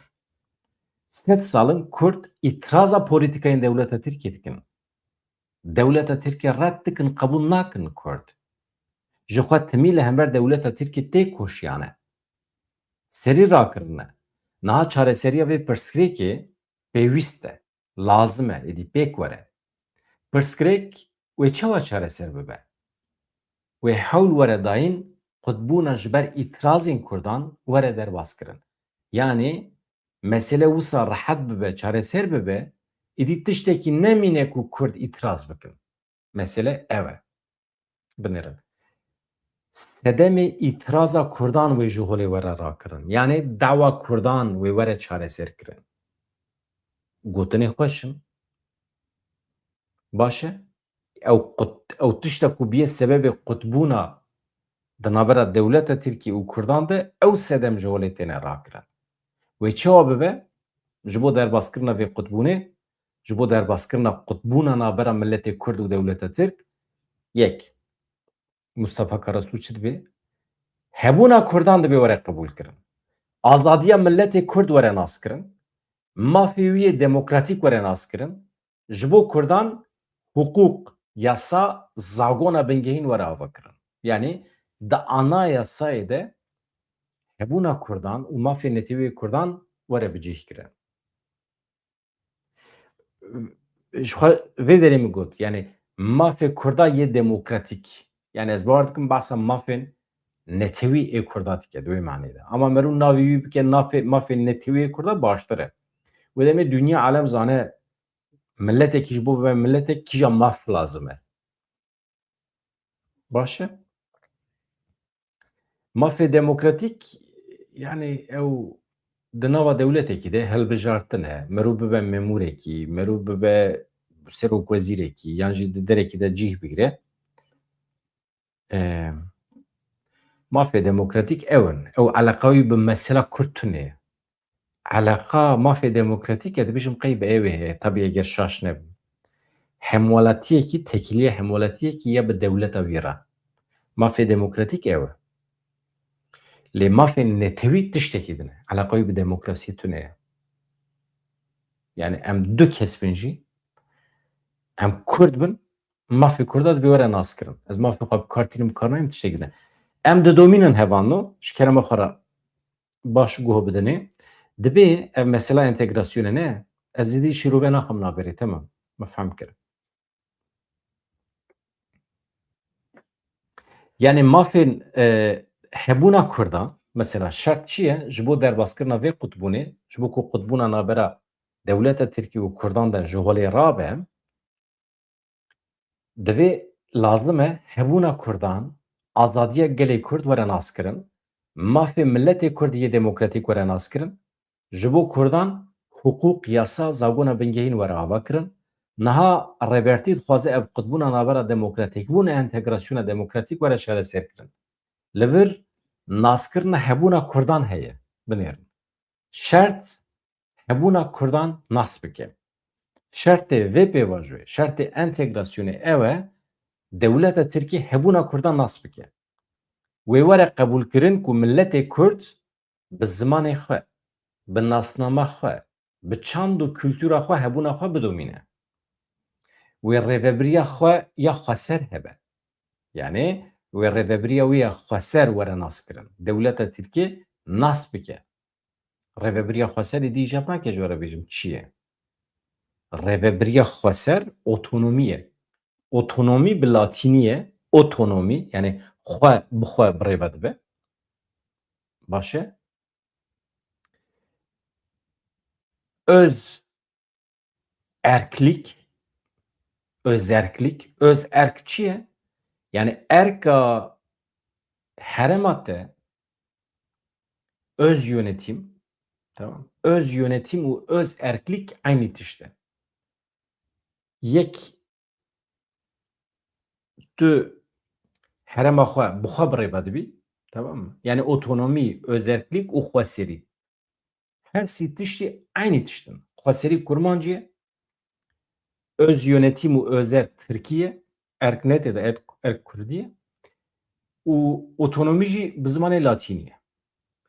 100 salin Kurd îtiraza polîtikayên dewleta Tirkiye dikin. Dewleta Tirkiye red dikin, qebûl nakin Kurd. Ji xwe timî li hember dewleta Tirkiye tê koşiyane. Serî rakirine. Niha çareseriya vê pirsgirêkê pêwîst e, lazim e, êdî pêk were. Pirsgirêk wê çawa çareser bibe? Wê hewl were dayîn qutbûna ji ber îtirazên Kurdan were derbas kirin. Yani mesele wisa rehet bibe, çareser bibe, êdî tiştekî nemîne ku Kurd îtiraz bikin. Mesele ev e. Binêrin. Sedemê îtiraza Kurdan wê ji holê were rakirin. Yani dawa Kurdan wê were çareser kirin. Gotinê xweş in. Baş e? Ew tişta ku bîye sebebê qutbûna di navbera dewleta Tirkiye û Kurdan de ew sedem ji holê têne rakirin. Wê çawa bibe? Ji bo derbaskirina vê qutbûnê, ji bo derbaskirina qutbûna navbera milletê Kurd û dewleta Tirk, yek, Mustafa Karasu çi dibe? Hebûna Kurdan dibe were qebûl kirin. Azadiya milletê Kurd were nas kirin. Mafê wî yê demokratîk were nas kirin. Ji bo Kurdan hukuk, yasa, zagona bingehîn were ava kirin. Yani di anayasayê de hebûna Kurdan û mafê netewî Kurdan were bicih kirin. Ji xwe vê derê min got yani mafê Kurda yê demokratîk. Yani ez bawer dikim behsa mafên netewî ê Kurda dike di wê manê de. Ama merû navê wî bike mafê netewî ê Kurda baştir e. Wê demê dünya alem zane milletekî ji bo bibe milletek kîja maf lazim e. Baş e? Mafê demokratîk yani ew di nava dewletekî de hilbijartin e. Mirov bibe memûrekî, mirov bibe serokwezîrekî yan jî di derekî de cih bigire. Mafê demokratîk ew in. Ew eleqa wî bi mesela Kurd tune. Eleqa mafê demokratîk e dibêjim qey bi evê heye. Tabii eger şaş nebin. Hemwelatiyekî, tekiliye hemwelatiyekî ya bi dewleta wî re. Mafê demokratîk ew e. Lê mafên netewî tiştekî din e. Eleqa wî bi demokrasiyê tune ye. Yani em du kes bin jî em Kurd bin mafê Kurda divê were naskirin. Ez mafê xwe bi kartînim karnayım tiştekî ne. Em didomînin hevanno ji kerema xwe re baş guh bidinê. Dibe ev mesela entegrasyonê ne? Ez zêdî şîrove naxim naberê temam. Me fehm kir. Yani mafên hebûna Kurdan mesela şert çi ye ji bo derbaskirina vê qutbûnê ji bo ku qutbûna navbera dewleta Tirkiye û Kurdan de ji holê rabe divê lazim e hebûna Kurdan azadiya gelê Kurd were naskirin mafê milletê Kurd yê demokratîk were naskirin ji bo Kurdan hukuk yasa zagona bingehîn were ava kirin niha rêbertî dixwaze ev qutbûna navbera demokratîk bûn entegrasyona demokratîk were çareser kirin. Li vir naskirina hebûna Kurdan heye binêrin. Şert hebûna Kurdan nas bike. Şertê vê pêvajoyê, şertê entegrasyonê ew e dewleta Tirkiye hebûna Kurdan nas bike. Wê were qebûlkirin ku milletê Kurd bi zimanê xwe, bi nasnama xwe, bi çand û kültûra xwe hebûna xwe bidomîne. Wê rêveberiya xwe ya xweser hebe. Yani wê rêveberiya wî ya xweser were naskirin. Dewleta Tirkiye nas bike. Rêveberiya xweserê dî îjab nake ji we re bêjim çi ye? Rêveberiya xweser otonomî ye. Otonomî bi latînî ye otonomî yani xwe bi xwe birêve dibe. Baş e? Öz erklik, özerklik, öz erk çi ye? Yani erka herema te öz yönetim, tamam? Öz yönetim û öz erklik aynı tişte. Yek tu herema xwe bi xwe birêve dibî, tamam mı? Yani otonomi, özerklik û xweserî. Her sî tiştî aynı tiştin. Xweserî kurmancı ye, öz yönetim û özerk Tirkiye, erk netê de erk Kurdî ye û otonomî jî bi zimanê latînî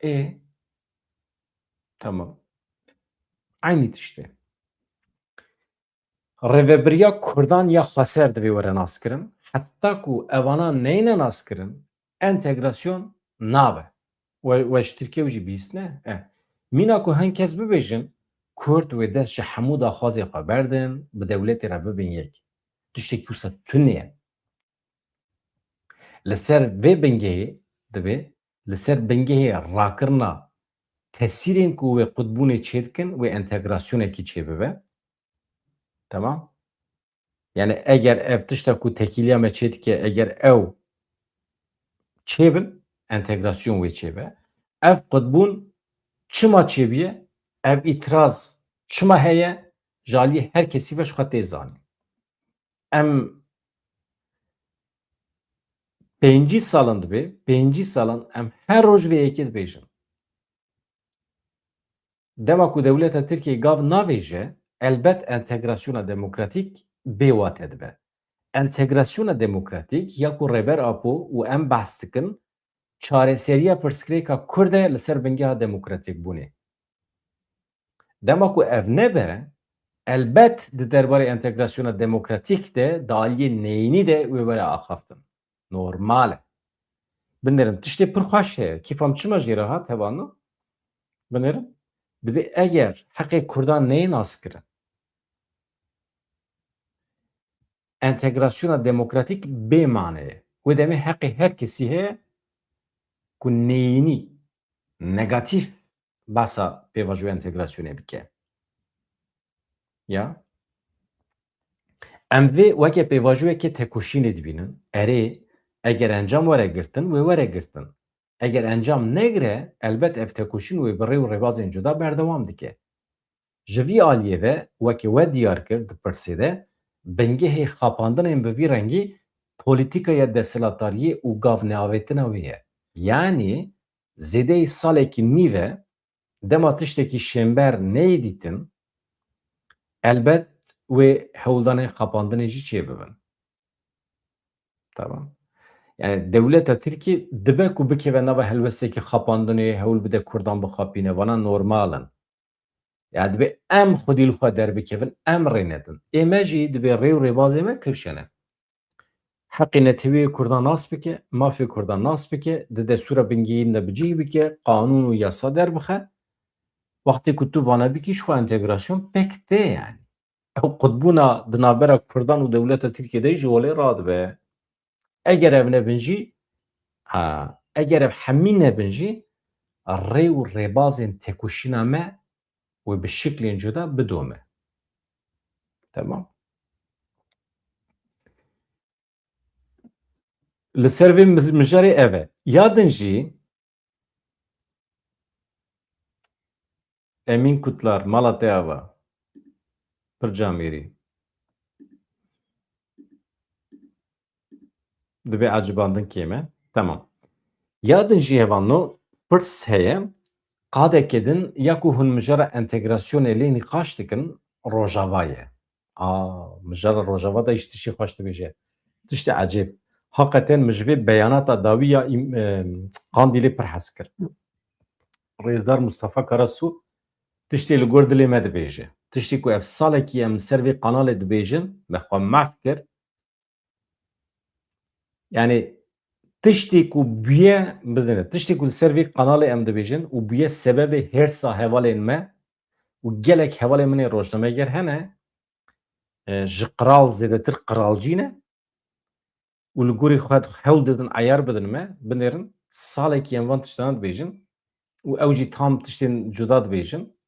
ye. Tamam. Aynı tiştê. Rêveberiya Kurdan ya xweser divê were naskirin, heta ku evana neyne naskirin, entegrasyon nabe. We ji Tirkiye jî bîstine? Mîna ku hin kes bibêjin Kurd wê dest ji hemû daxwazê xwe berdin, bi dewletê re bibin yek. Tiştekî wisa tune ye. Li ser vê bingehê divê li ser bingehê rakirina tesîrên ku wê qutbûnê çê dikin wê entegrasyonekî çê bibe. Tamam? Yani eger ev tişta ku tekîliya me çê dike eger ew çê bin entegrasyon wê çêbe ev qutbûn çima çêbiye ev îtiraz çima heye ji aliyê her kesî ve ji xwe tê zanîn. Em pêncî salan dibe, pêncî salan em her roj vê yekê dibêjin. Dema ku dewleta Tirkiye gav navêje elbet entegrasyona demokratîk bê wate dibe. Entegrasyona demokratîk ya ku rêber apo û em behs dikin çareseriya pirsgirêka Kurd e li ser bingeha demokratîk bûnê. Dema ku ev nebe elbet di derbarê entegrasyona demokratîk de di aliyê neyînî de wê were axaftin. Normal e. Binêrin tiştê pir xweş heye. Kîfam çima jî rehat hevano? Binêrin? Dibe eger heqê Kurdan neyê nas kirin entegrasyona demokratîk bê maneyê. Wê demê heqê her kesî heye ku neyînî negatif basa pêvajoya entegrasyonê bike. Ya em vê weke pêvajoyekê tekoşînê dibînin. Erê eger encam were girtin wê were girtin. Eger encam negire elbet ev tekoşîn wê bi rê û rêbazên cuda berdewam dike. Ji vî aliyê ve wekî we diyar kir di pirsê de bingehê xapandinên bi vî rengî polîtîkaya desthilatdariyê û gavneavêtina wê ye. Yani zêdeyî salekî nîv e dema tiştekî şêmber neyê dîtin elbet wê hewldanên xapandinê jî çê bibin. Tamam. Yani dewleta Tirkiye dibe ku bikeve nava helwestekî xapandinê hewl bide Kurdan bixapîne vana normal in. Yani dibe em xwedî li xwe derbikevin em rê nedin. Ême jî dibe rê û rêbazê me kevşene. Heqê netewî Kurdan nas bike, mafê Kurdan nas bike, di destûra bingehîn de bicih bike, qanûn û yasa derbixe. Wextê ku tu vane bikî ji xwe entegrasyon pek tê yani. Ew qutbûna di navbera Kurdan û dewleta Tirkiyeyê jî welê radibe. Eger ev nebin jî, eger ev hemî nebin jî, rê û rêbazên têkoşîna me wê bi şiklên cuda bidome. Tamam. Li ser vê mijarê ev e. Ya din jî Emîn Kutlar mala te ava pir camêrî dibe ecibandin kême. Tamam. Ya din jî hevano pirs heye qadekê din ya ku hûn mijara entegrasyonê lê nîqaş dikin Rojava ye. Mijara Rojava da îş tiştî xweş dibêje. Tiştê ecêb. Heqeten min ji vê beyanata dawî ya Qandîlê pir hez kir. Rêzdar Mustafa Karasu tiştê li gor dilê me dibêje. Tiştê ku ev salekî em ser vê kanalê dibêjin me xwe mahv kir. Yani tiştê ku bûye bizane tiştê ku li ser vê kanalê em dibêjin û bûye sebebê hêrsa hevalên me û gelek hevalên min ê rojnameger hene ji qiral zêdetir qiralcî ne û li gorî xwe hewl didin eyar bidin me binêrin salekî em van tiştan dibêjin û ew jî tam tiştên cuda dibêjin.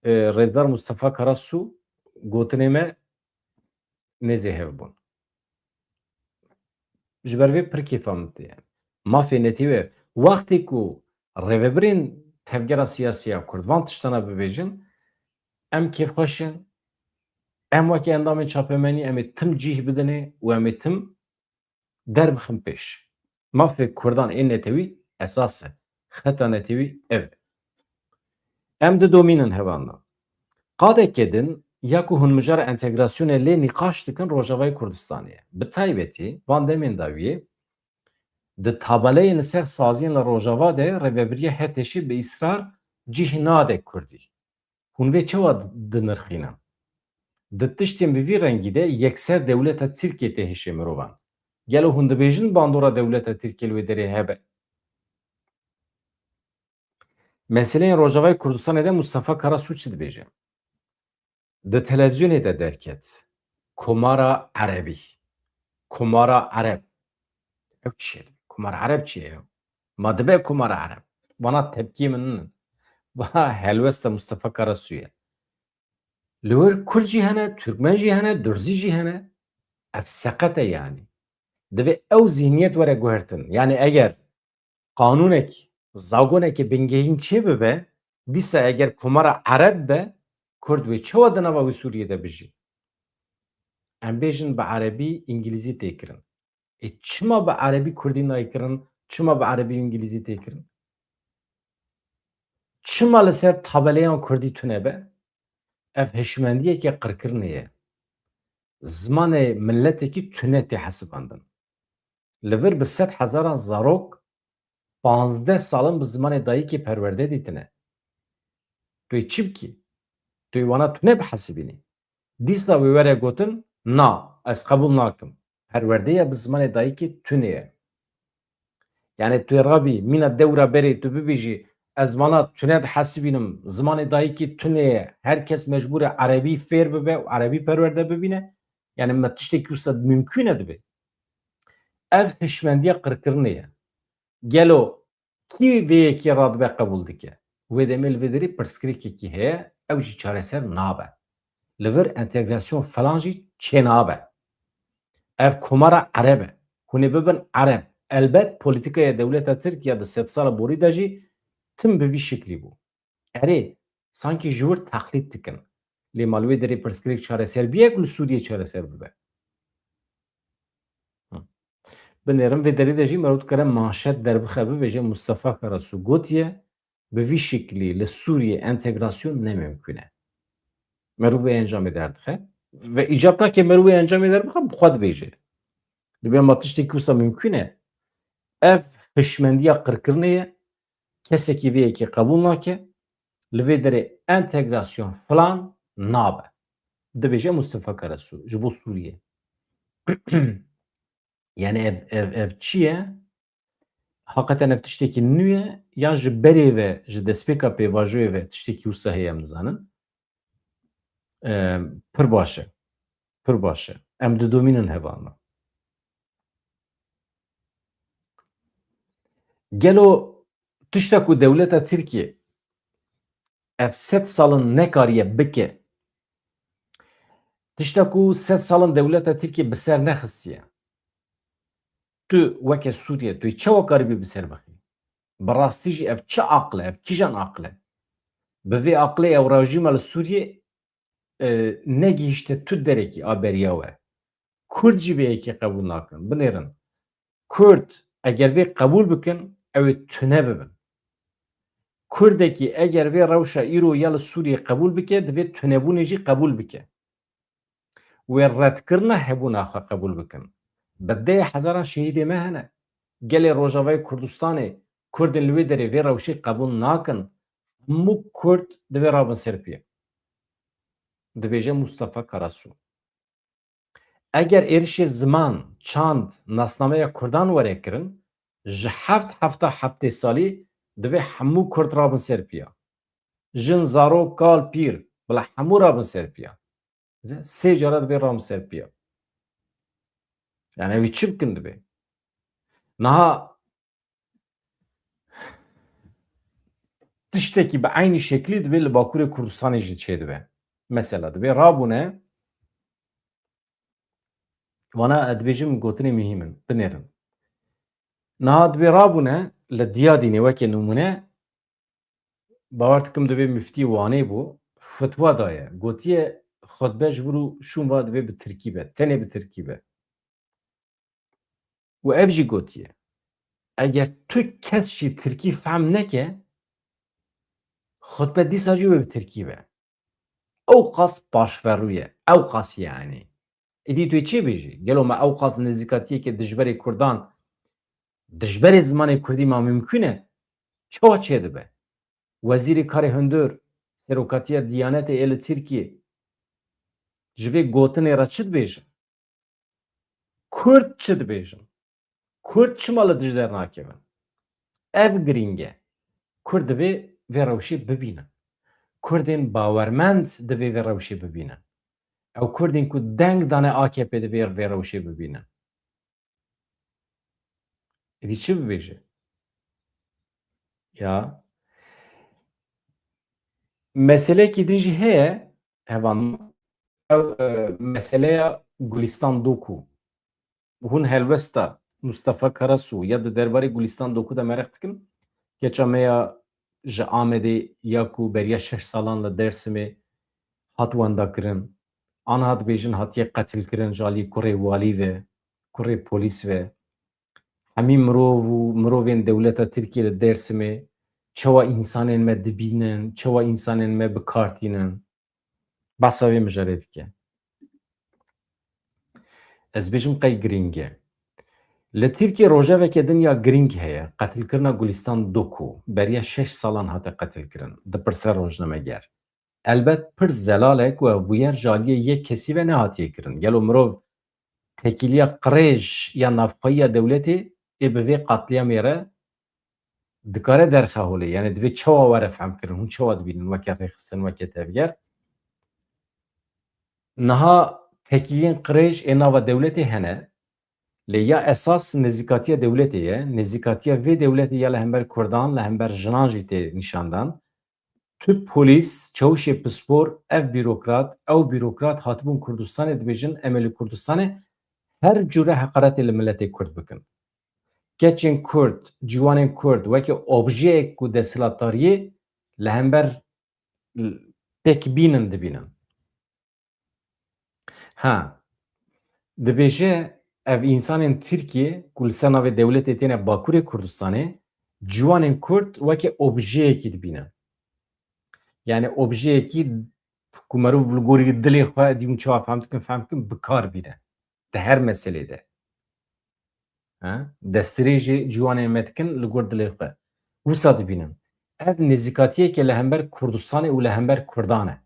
Rêzdar Mustafa Karasu gotinê me nêzê hev bûn. Ji ber vê pir kêfa min tê yani. Mafê netîwe wextê ku rêveberên tevgera siyasî ya Kurd van tiştana bibêjin em kêfxweşin, em wekî endamên çapemenî em ê tim cih bidinê û em ê tim derbixin pêş. Mafê Kurdan ên netewî esas e. Xeta netewî ev e. Em didomînin hevandan. Qadekê din ya ku hûn mijara entegrasyonê lê nîqaş dikin Rojavayê Kurdistanê ye. Bi taybetî van demên dawiyê di tabeleyên li ser saziyên li Rojava de rêveberiya Hetêşî bi îsrar cih nade Kurdî. Hûn vê çawa dinirxînin? Di tiştên bi vî rengî de yekser dewleta Tirkiye tê hişê mirovan. Gelo hûn dibêjin bandora dewleta Tirkiye li wê derê hebe. Meseleyên Rojavayê Kurdistanê de Mustafa Karasu çi dibêje? Di televizyonê de derket. Komara Erebî. Komara Ereb. Ew çi ye? Komara Ereb çi ye? Ma dibe Komara Ereb. Bana tepkî min nin. Bana helwesta Mustafa Karasu ye. Li wir Kurd jî hene, Türkmen jî hene, Durzî jî hene. Ev seqet e yani. Divê ew zihniyet were guhertin. Yani eger qanûnek, zagonekê bingehîn çê bibe, dîsa eger Komara Ereb be, Kurd wê çawa di nava wî Sûriyê de bijî? Em bêjin bi Erebî İngilîzî tê kirin. Çima bi Erebî Kurdî nayê kirin, çima bi Erebî İngilîzî tê kirin? Çima li ser tabeleyan Kurdî tune be? Ev hişmendiyeke qirkirinê ye. Zimanê milletekî tune tê hesibandin. Li vir bi sed hezaran zarok 15 salin bi zimanê dayîkê perwerde dîtine. Tu yê çi bikî? Tu yê wana tune bihesibînî. Dîsa wê were gotin, na, ez qebûl nakim. Perwerdeya bi zimanê dayîkê tune ye. Yani tu yê rabî mîna dewra berê tu bibêjî ez wana tune dihesibînim, zimanê dayîkê tune ye, herkes mecbûr e Erebî fêr bibe û Erebî perwerde bibîne. Yani me tiştekî wisa mümkün e dibe. Ev hişmendiya qirkirinê ye. Gelo kî vê yekê radibe qebûl dike? Wê demê li vê derê pirsgirêkekî heye, ew jî çareser nabe. Li vir entegrasyon falan jî çê nabe. Ev komara Ereb e. Hûn ê bibin Ereb. Elbet polîtikaya dewleta Tirkiye di sed sala borî de jî tim bi vî şiklî bû. Erê sankî ji wir teqlîd dikin. Lê mal wê derê pirsgirêk çareser bîye ku li Sûriyê çareser bibe. Binêrin vê derê de jî merû dikare manşet derbixe bibêje Mustafa Karasu gotiye bi vî şiklî li Sûriyê entegrasyon nemümkün e. Merû vê encamê derdixe ve îcab nake merû vê encamê derbixe bi xwe dibêje. Dibe ma tiştekî wisa mümkün e. Ev hişmendiya qirkirinê ye. Kesekî vê yekê qebûl nake. Li vê derê entegrasyon falan nabe. Dibêje Mustafa Karasu ji bo Sûriyê. Yani ev çiye? Hakikaten ev tiştekî nû ye yan ji berê ve ji destpêka pêvajoyê ve tiştekî wisa heye em dizanin. Pir baş e. Pir baş e. Em didomînin hevan me. Gelo tiştek ku dewleta Tirkiye ev 100 salin nekariye bike, tiştek ku 100 salin dewleta Tirkiye bi ser nexistiye. Tu weke Sûriye tu çawa karibî bi ser bixî? Bi rastî jî ev çi aqil e? Ev kîjan aqil e? Bi vê aqilê ew rejîma li Sûriyê negihîşte tu derekî a beriya we. Kurd jî vê yekê qebûl nakin. Binêrin. Kurd eger vê qebûl bikin ew ê tune bibin. Kurdekî eger vê rewşa îro ya li Sûriyê qebûl bike, divê tunebûnê jî qebûl bike. Wê redkirina hebûna xwe qebûl bikin. Bi 10,000 şehîdê me hene. Gelê Rojavayê Kurdistanê Kurdên li wê derê vê rewşê qebûl nakin. Hemû Kurd divê rabin Serpiyê. Dibêje Mustafa Karasu. Eger êrişê ziman, çand, nasnameya Kurdan were kirin, ji hefta heftê salî divê hemû Kurd rabin Serpiya. Jin, zarok, kal, pîr bila hemû rabin Serpiya. Sê cara divê rabin Serpiya. Yani ew çi bikin divê? Niha tiştekî bi aynî şeklî divê li Bakurê Kurdistanê jî çêdibe. Mesela divê rabûne wana dibêjim gotinê mihîm in, binêrin. Niha divê rabûne li Diyadînê wekî numûne bawer dikim divê müftî Wanê bû fetwa daye. Gotiye xutbe ji vir û şûn ve divê bi Tirkî be. Tenê bi Tirkî be. û ev jî gotiye eger tu kes jî Tirkî fehm neke xutbe dîsa jî wê bi Tirkî be. Ew qas paşverû ye. Ew qas yani. Êdî tu yê çê bêjî? Gelo me ew qas nêzîkatiyekê dijberê Kurdan dijberê zimanê Kurdî ma mümkün e? Çawa çê dibe? Wezîrê Karê Hundir, Serokatiya Diyanetê ê li Tirkiyê ji vê gotinê re çi dibêjin? Kurd çi dibêjin? Kurd çima li dijber nakevin? Ev girîng e. Kurd divê vê rewşê bibînin. Kurdên bawermend divê vê rewşê bibînin. Ew Kurdên ku deng dane AKP divê vê rewşê bibînin. Êdî çi bibêje? Ya meselekî din jî heye hevan meseleya Gulistan Doku. Hûn helbesta Mustafa Karasu ya di derbarê Gulistan Doku de mereq dikin. Keça me ya ji Amedê ya ku beriya 6 salan li Dêrsimê hat wendakirin. Aniha dibêjin hatiye qetilkirin ji alî kurê walî ve, kurê polîs ve. Hemî mirov û mirovên dewleta Tirkiye li Dêrsimê çawa însanên me dibînin, çawa însanên me bikartînin. Behsa wê mijarê dike. Ez bêjim qey girîng e. Li Tirkiye rojeveke dinya girîng heye. Qetilkirina Gulistan Doku beriya 6 salan hate qetilkirin. Dipirse rojnameger. Elbet pir zelal e ku ev bûyer ji aliyê yek kesî ve nehatiye kirin. Gelo mirov tekîliya qirêj ya navxweyiya dewletê ê bi vê qatliamê re dikare derxeholê. Yani divê çawa were fehm kirin. Hûn çawa dibînin weke rêxistin, weke tevger. Niha tekîliyên qirêj ê nava dewletê hene. Lê ya esas nêzîkatiya dewletê ye. Nêzîkatiya vê dewletê ya li hember Kurdan, li hember jinan jî tê nîşandan. Tu polîs, çavuşê pispor, ev bîrokrat, ew bîrokrat hatibûn Kurdistanê dibêjin em ê li Kurdistanê her cure heqaretê li milletê Kurd bikin. Keçên Kurd, ciwanên Kurd wekî objeyek ku desthilatdariyê li hember têkbînin dibînin. Ha, dibêje ev însanên Tirkiye ku li ser navê dewletê têne Bakurê Kurdistanê ciwanên Kurd wekî objeyekî dibînin. Yani objeyekî ku merov li gorî dilê xwe dîwin çawa fehm dikin bikar bîne. Di her meselê de. Destirê jî ciwanên me dikin li gor dilê xwe. Wisa dibînin. Ev nêzîkatiyekê li hember Kurdistanê û li hember Kurdan e.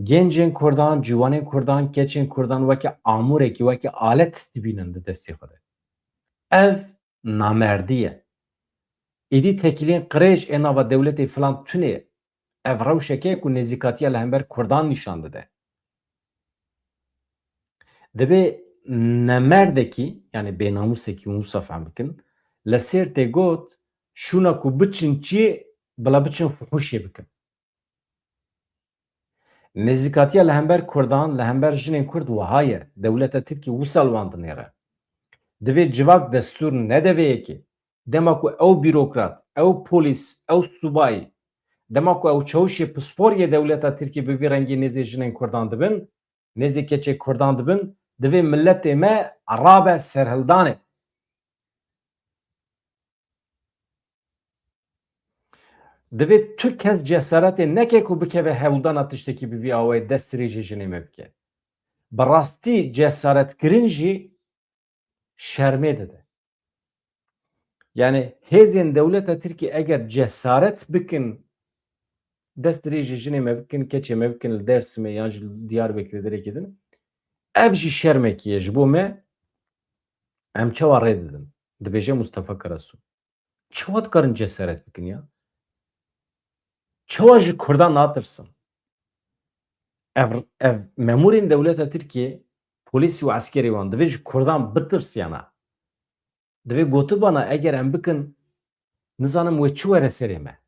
Gencên Kurdan, ciwanên Kurdan, keçên Kurdan wekî amûrekî, wekî alet dibînin di destê xwe de. ev namerdiye. İdi tekilin qirêj ê nava dewletê filan tunê ev rewşeke ku nêzîkatiya li hember Kurdan nîşan dide. Dibe nemerdekî yani bênamusekî Musa fehm bikin li ser tê got şûna ku biçin çiyê bila biçin fuhuşê bikin. Nêzîkatiya li hember Kurdan li hember jinên Kurd wiha ye. Dewleta Tirkî wisa li wan dinêre. Divê civak destûr nedeve yekê. Dema ku ew bîrokrat, ew polîs, ew subayî, dema ku ew çewşê pisporiyê dewleta Tirkî bi vî rengî nêzê jinên Kurdan dibin, nêzê keçê Kurdan dibin, divê milletê me rabe serhildanê. Divê tu kes cesaretê neke ku bikeve hewldana tiştekî bi vî awayê dest rêjê jinê me bike. Bi rastî cesaretkirin jî şermê dide. Yani hêzên dewleta Tirkî eger cesaret bikin dest rêjê jinê me bikin, keçê me bikin li Dêrsimê yan ji Diyarbekirê derekê din. Ev jî şermekî ye ji bo me em çawa rê didin. Dibêje Mustafa Karasu. Çawa dikarin cesaret bikin ya? Çawa ji Kurdan natirsin? Ev memurên dewleta Tirkiye polîs û eskerê wan divê ji Kurdan bitirsiyana. Divê gotibana eger em bikin nizanim wê çi were serê me.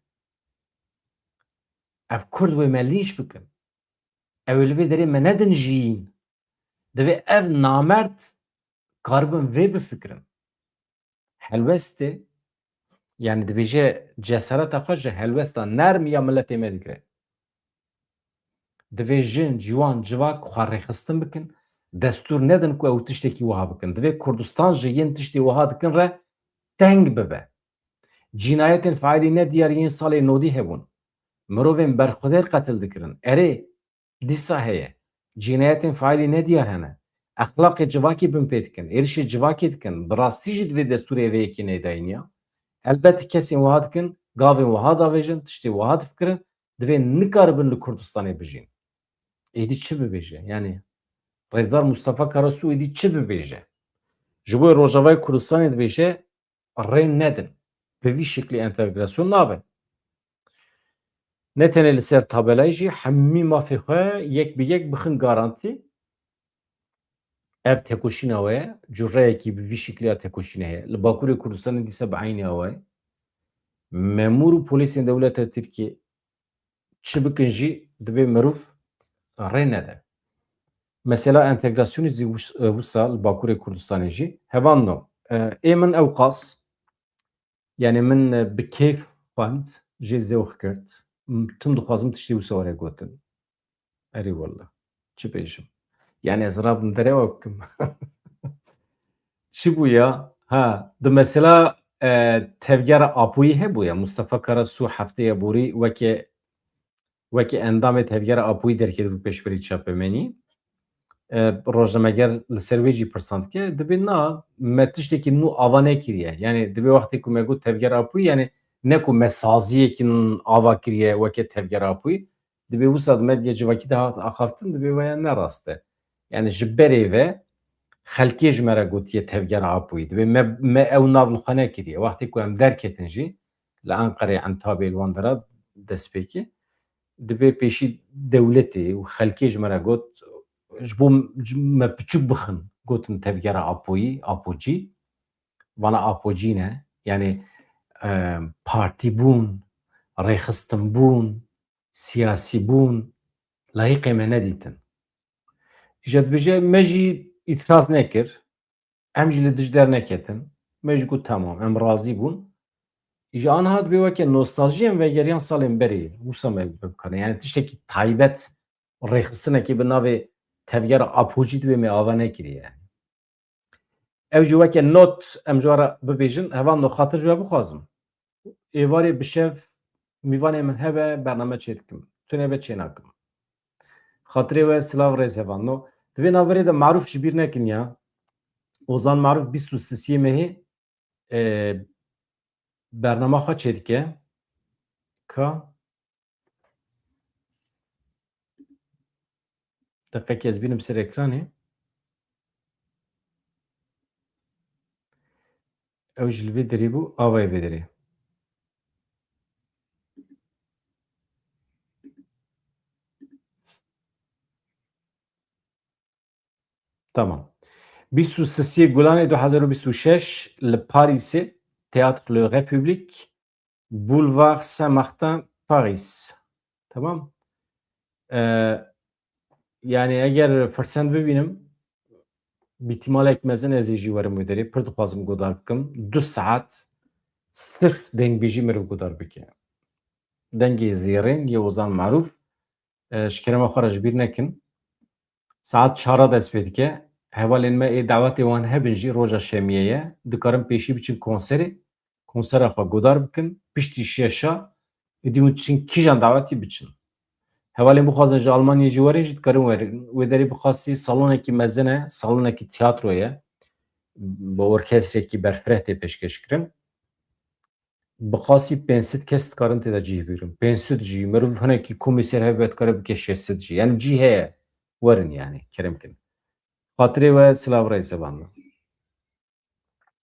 Ev Kurd wê me lîş bikin. Ew li vê derê me nedin jîn. Divê ev namerd karibin vê bifikirin. Helbestê yani dibêje cesareta xwe ji helbesta nerm ya milletê me digire. Divê jin, ciwan, civak xwe rêxistin bikin, destûr nedin ku ew tiştekî wiha bikin. Divê Kurdistan ji yên tiştê wiha dikin re teng bibe. Cinayetên faîlî ne diyar yên salê nodî hebûn. Mirovên berxwedêr qetil dikirin. Erê dîsa heye. Cinayetên faîlî ne diyar hene. Exlaqê civakê bin pê dikin. Êrişê civakê dikin. Bi rastî jî divê destûrê vê yekê nêdayîniya. Elbette kesên wiha dikin, gavên wiha davêjin, tiştê wiha difikirin, divê nikaribin li Kurdistanê bijîn. Êdî çi bibêje? Yani Rêzdar Mustafa Karasu êdî çi bibêje? Ji bo Rojavayê Kurdistanê dibêje rê nedin. Bi vî şeklî entegrasyon nabe. Ne tenê li ser tabelayê jî hemî mafê xwe yek bi yek bixin garantî. Ev tekoşîna we ye, cureyekî bi vî şekliya tekoşînê heye. Li Bakurê Kurdistanê dîsa bi eynî awa ye. Memûr û polîsên dewleta Tirkiye çi bikin jî divê mirov rê nede. Mesela entegrasyonê zî wisa li Bakurê Kurdistanê jî hevan no. Ê min ew qas yani min bi kêf xwend jê zêwix kirt. Tim dixwazim tiştê wisa were gotin. Erê wallah. Çi bêjim? Yani ez rabim derê bikim. Çi bû ya? Ha, di mesela tevgera Apoyî hebûye Mustafa Karasu hefteyê borî wekî endamê tevgera Apoyî derket bû pêşberî çapemenî. Rojnameger li ser wê jî pirsand dike dibê na me tiştekî nû ava nekiriye. Yani divê wextê ku me got tevgera Apoyî yani ne ku me saziyekî ava kiriye weke tevgera Apoyî divê wisa di medya civakî de hat axaftin divê weya ne rast e. Yani ji berê ve xelkê ji me re gotiye tevgera Apoyî divê me ew nav li xwe nekiriye. Wextê ku em derketin jî li Enqereyê Entabê li wan de re destpêkê divê pêşî dewletê û xelkê ji me re got ji bo me piçûk bixin gotin tevgera Apoyî, Apocî, vana Apocî ne yani partîbûn, rêxistinbûn, siyasîbûn layıqê me nedîtin. Îja dibêje me jî îtiraz nekir, em jî li dij derneketin, me jî got temam em razî bûn. Îja aniha dibê weke nostaljiyên vegeriyan salên berê wisa me bikare yani tiştekî taybet rêxistinekê bi navê tevgera Apocî divê me ava nekiriye. Ew jî weke not em ji were bibêjin hevan no xatir ji we bixwazim. Êvarê bi şev mîvanê min hebe bername çê dikim. Tunê çê nakim. Xatirê we silav rêz hevan no. Divê naverê de marûf ji bîr nekin ya. Ozan Marûf 23 Mehê bername xwe çê dike ka deqekê ez bînim ser ekranê. ew ji li vê derê bû, avayê vê derê. Tamam. 23 Gulanê 2026 li Parîsê Théâtre Le République Boulevard Saint-Martin Paris. Tamam. Yani eğer fırsat bibînim bir ihtimalek mezin ez ê jî werim wê derê pir dixwazim godar bikim 2 saat sırf dengbêjî mirov godar bike. Dengê zêrên yê ozan marûf ji kerema xwe re ji bîr nekin. Saat 4 dest pê dike. Hevalên me ê dawetê wan hebin jî roja şemiyê ye. Dikarin pêşî biçin konserê. Konsera xwe godar bikin. Piştî şêşa êdî hûn çin kîjan dawetî biçin. Hevalên bixwazin ji Almanyayê jî werin jî dikarin werin. Wê derê bixwastî salonekî mezin e, salonekî tiyatro ye. Bi orkestrekî berfireh tê pêşkêşkirin. Bixwastî 500 kes dikarin têde cih bîrin. 500 jî mirov hinekî komîser hebe dikare bike 600 jî. Yani cih heye. Werin yani kerem kin. Xatirê we silav reîse banda.